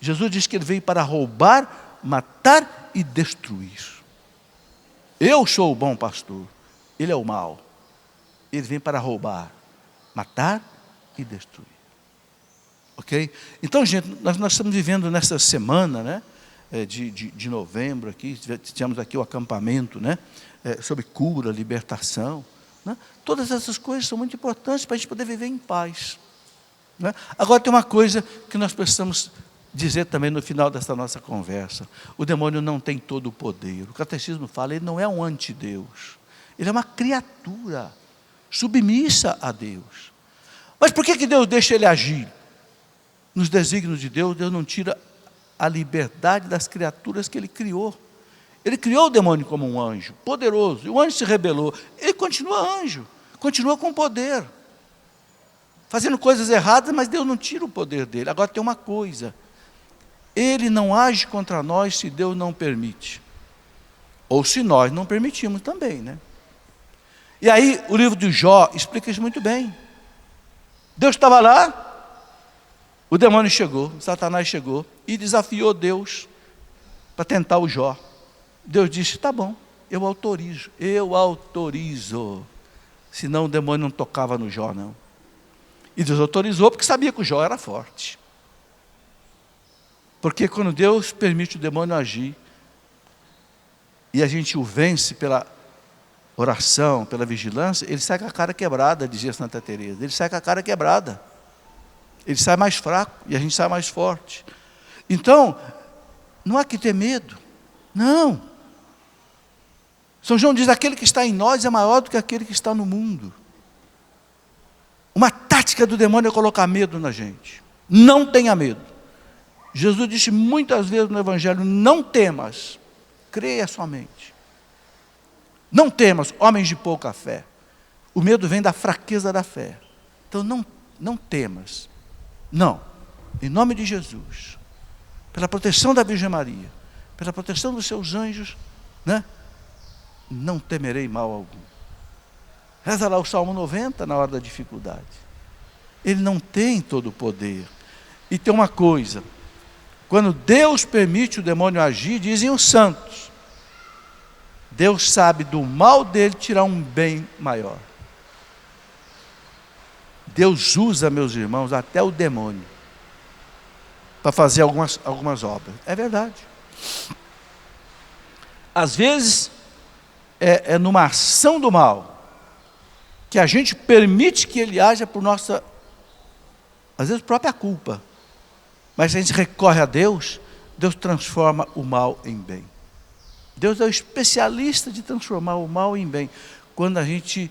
Jesus disse que ele veio para roubar, matar e destruir. Eu sou o bom pastor, ele é o mau. Ele vem para roubar, matar e destruir. Ok? Então, gente, nós estamos vivendo nessa semana, né, de novembro, aqui, tivemos aqui o acampamento, né, sobre cura, libertação. Né? Todas essas coisas são muito importantes para a gente poder viver em paz. Né? Agora tem uma coisa que nós precisamos dizer também no final dessa nossa conversa. O demônio não tem todo o poder. O catecismo fala, ele não é um antideus. Ele é uma criatura submissa a Deus. Mas por que Deus deixa ele agir? Nos desígnios de Deus, Deus não tira a liberdade das criaturas que ele criou. Ele criou o demônio como um anjo, poderoso. E o anjo se rebelou. Ele continua anjo, continua com poder. Fazendo coisas erradas, mas Deus não tira o poder dele. Agora tem uma coisa. Ele não age contra nós se Deus não permite. Ou se nós não permitimos também, né? E aí o livro de Jó explica isso muito bem. Deus estava lá, o demônio chegou, Satanás chegou e desafiou Deus para tentar o Jó. Deus disse, tá bom, eu autorizo. Senão o demônio não tocava no Jó, não. E Deus autorizou porque sabia que o Jó era forte. Porque quando Deus permite o demônio agir, e a gente o vence pela oração, pela vigilância, ele sai com a cara quebrada, dizia Santa Teresa. Ele sai com a cara quebrada. Ele sai mais fraco e a gente sai mais forte. Então, não há que ter medo. Não. São João diz, aquele que está em nós é maior do que aquele que está no mundo. Uma tática do demônio é colocar medo na gente. Não tenha medo. Jesus disse muitas vezes no Evangelho: não temas, creia somente. Não temas, homens de pouca fé. O medo vem da fraqueza da fé. Então não temas. Não. Em nome de Jesus, pela proteção da Virgem Maria, pela proteção dos seus anjos, né? Não temerei mal algum. Reza lá o Salmo 90 na hora da dificuldade. Ele não tem todo o poder. E tem uma coisa: quando Deus permite o demônio agir, dizem os santos, Deus sabe do mal dele tirar um bem maior. Deus usa, meus irmãos, até o demônio para fazer algumas obras. É verdade. Às vezes é numa ação do mal que a gente permite que ele haja por nossa, às vezes, própria culpa. Mas se a gente recorre a Deus, Deus transforma o mal em bem. Deus é o especialista de transformar o mal em bem, quando a gente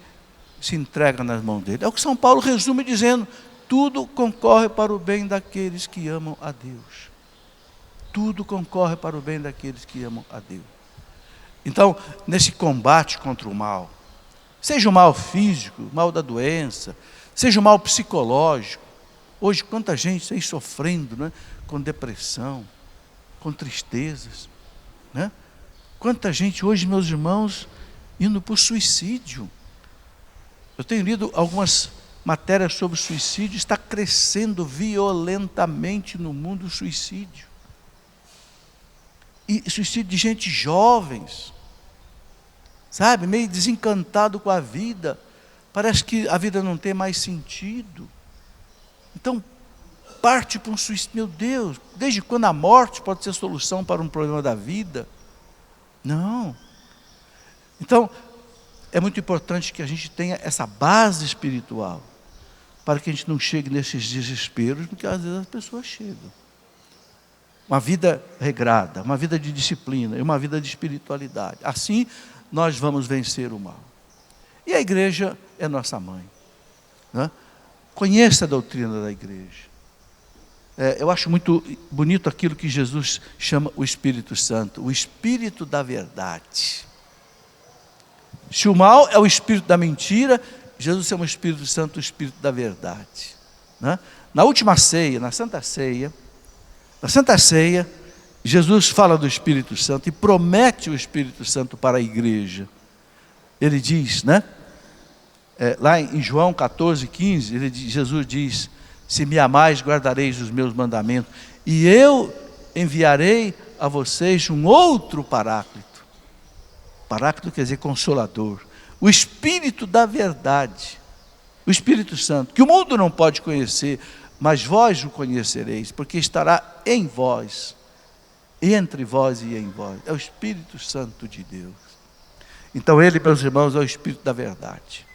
se entrega nas mãos dele. É o que São Paulo resume dizendo: tudo concorre para o bem daqueles que amam a Deus. Tudo concorre para o bem daqueles que amam a Deus. Então, nesse combate contra o mal, seja o mal físico, o mal da doença, seja o mal psicológico. Hoje, quanta gente aí sofrendo, né, com depressão, com tristezas, né? Quanta gente hoje, meus irmãos, indo para o suicídio. Eu tenho lido algumas matérias sobre suicídio. Está crescendo violentamente no mundo o suicídio. E suicídio de gente jovens, sabe, meio desencantado com a vida. Parece que a vida não tem mais sentido. Então, parte para um suicídio. Meu Deus, desde quando a morte pode ser solução para um problema da vida? Não. Então, é muito importante que a gente tenha essa base espiritual, para que a gente não chegue nesses desesperos, porque às vezes as pessoas chegam. Uma vida regrada, uma vida de disciplina e uma vida de espiritualidade. Assim, nós vamos vencer o mal. E a igreja é nossa mãe, né? Conheça a doutrina da igreja. Eu acho muito bonito aquilo que Jesus chama o Espírito Santo, o Espírito da verdade. Se o mal é o espírito da mentira, Jesus chama o Espírito Santo o Espírito da verdade, né? Na última ceia, na Santa Ceia, Jesus fala do Espírito Santo e promete o Espírito Santo para a igreja. Ele diz, né? Lá em João 14:15, Jesus diz: se me amais, guardareis os meus mandamentos, e eu enviarei a vocês um outro Paráclito. Paráclito quer dizer consolador. O Espírito da verdade, o Espírito Santo, que o mundo não pode conhecer, mas vós o conhecereis, porque estará em vós, entre vós e em vós. É o Espírito Santo de Deus. Então ele, meus irmãos, é o Espírito da verdade.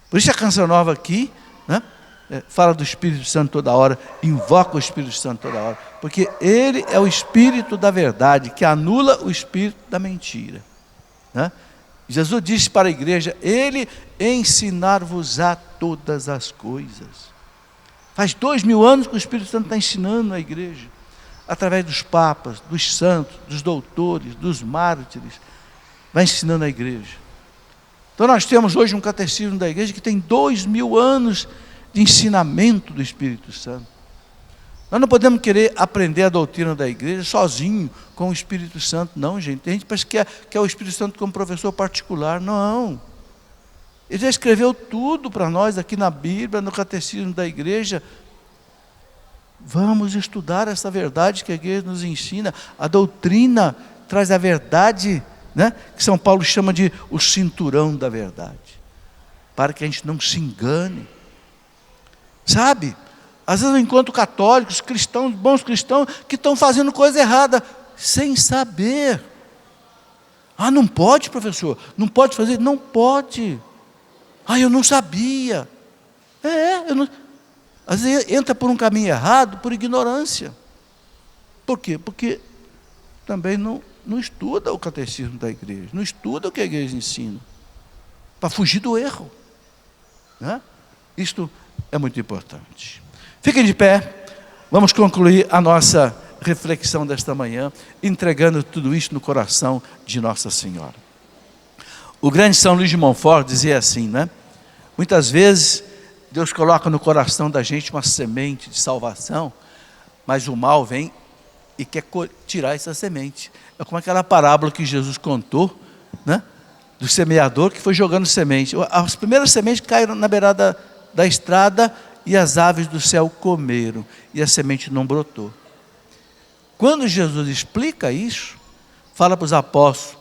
Por isso a canção nova aqui, né, fala do Espírito Santo toda hora, invoca o Espírito Santo toda hora, porque ele é o Espírito da verdade, que anula o espírito da mentira, né? Jesus disse para a igreja: ele ensinar-vos-á todas as coisas. Faz 2000 anos que o Espírito Santo está ensinando a igreja, através dos papas, dos santos, dos doutores, dos mártires, vai ensinando a igreja. Então nós temos hoje um catecismo da igreja que tem 2000 anos de ensinamento do Espírito Santo. Nós não podemos querer aprender a doutrina da igreja sozinho, com o Espírito Santo, não, gente. A gente pensa que é o Espírito Santo como professor particular. Não. Ele já escreveu tudo para nós aqui na Bíblia, no catecismo da igreja. Vamos estudar essa verdade que a igreja nos ensina. A doutrina traz a verdade, né, que São Paulo chama de o cinturão da verdade, para que a gente não se engane. Sabe? Às vezes eu encontro católicos, cristãos, bons cristãos, que estão fazendo coisa errada, sem saber. Ah, não pode, professor? Não pode fazer? Não pode. Ah, eu não sabia. Às vezes entra por um caminho errado, por ignorância. Por quê? Porque também não estuda o catecismo da igreja, não estuda o que a igreja ensina, para fugir do erro, né? Isto é muito importante. Fiquem de pé, vamos concluir a nossa reflexão desta manhã, entregando tudo isto no coração de Nossa Senhora. O grande São Luís de Montfort dizia assim, né? Muitas vezes Deus coloca no coração da gente uma semente de salvação, mas o mal vem e quer tirar essa semente. É como aquela parábola que Jesus contou, né? Do semeador que foi jogando semente. As primeiras sementes caíram na beirada da estrada e as aves do céu comeram, e a semente não brotou. Quando Jesus explica isso, fala para os apóstolos,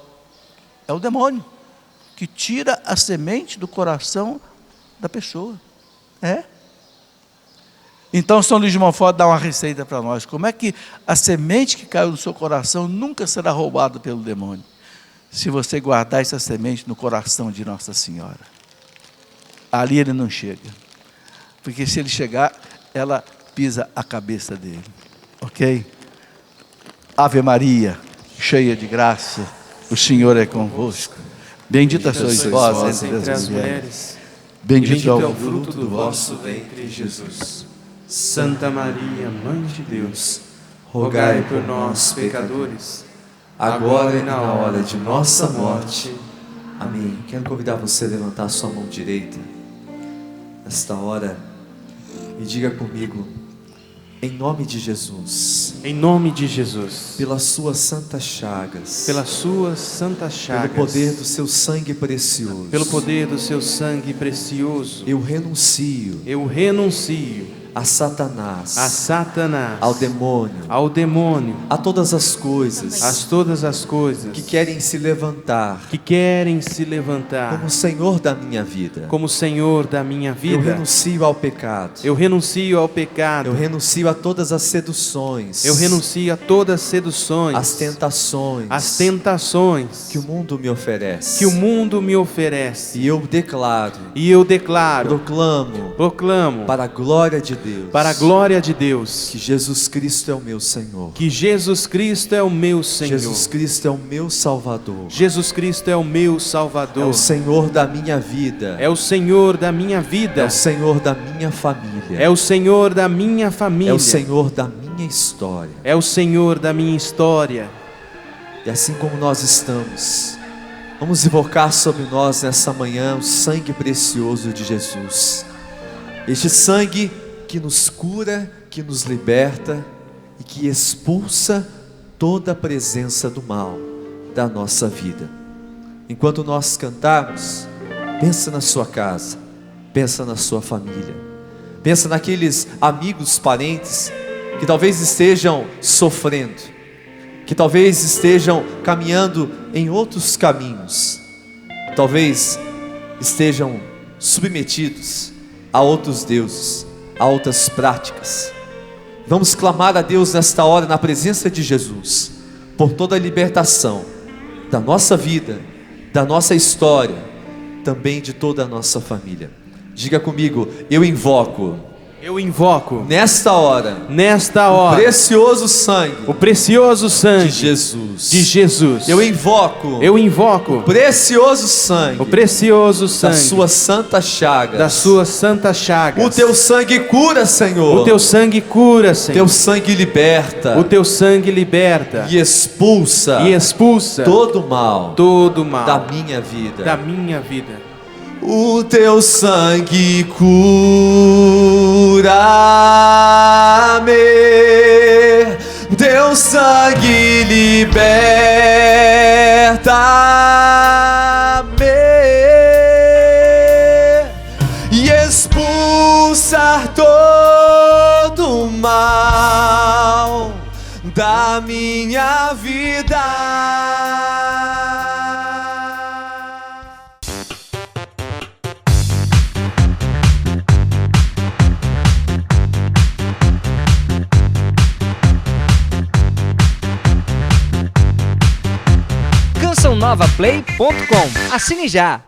é o demônio que tira a semente do coração da pessoa. Então São Luís de Montfort dá uma receita para nós. Como é que a semente que caiu no seu coração nunca será roubada pelo demônio? Se você guardar essa semente no coração de Nossa Senhora. Ali ele não chega. Porque se ele chegar, ela pisa a cabeça dele. Ok? Ave Maria, cheia de graça, o Senhor é convosco. Bendita sois vós entre as mulheres. Bendito é o fruto do vosso ventre, Jesus. Santa Maria, Mãe de Deus, rogai por nós, pecadores, agora e na hora de nossa morte. Amém. Quero convidar você a levantar a sua mão direita nesta hora e diga comigo, em nome de Jesus, em nome de Jesus, pelas suas santas chagas, pelas suas santas chagas, pelo poder do seu sangue precioso, pelo poder do seu sangue precioso, eu renuncio a Satanás, ao demônio, a todas as coisas, que querem se levantar, como Senhor da minha vida, eu renuncio ao pecado, eu renuncio a todas as seduções, as tentações que o mundo me oferece, e eu proclamo para a glória de Deus, que Jesus Cristo é o meu Senhor, Jesus Cristo é o meu Salvador, é o Senhor da minha vida, é o Senhor da minha família, é o Senhor da minha história, E assim como nós estamos, vamos invocar sobre nós nessa manhã o sangue precioso de Jesus, este sangue que nos cura, que nos liberta e que expulsa toda a presença do mal da nossa vida. Enquanto nós cantarmos, pensa na sua casa, pensa na sua família, pensa naqueles amigos, parentes que talvez estejam sofrendo, que talvez estejam caminhando em outros caminhos, talvez estejam submetidos a outros deuses, a outras práticas. Vamos clamar a Deus nesta hora, na presença de Jesus, por toda a libertação da nossa vida, da nossa história, também de toda a nossa família. Diga comigo, eu invoco nesta hora o precioso sangue de Jesus. Eu invoco o precioso sangue das suas santas chagas. O teu sangue cura, Senhor. Teu sangue liberta. E expulsa todo o mal da minha vida. O teu sangue cura-me, teu sangue liberta-me e expulsa todo o mal da minha vida. CançãoNovaPlay.com. Assine já!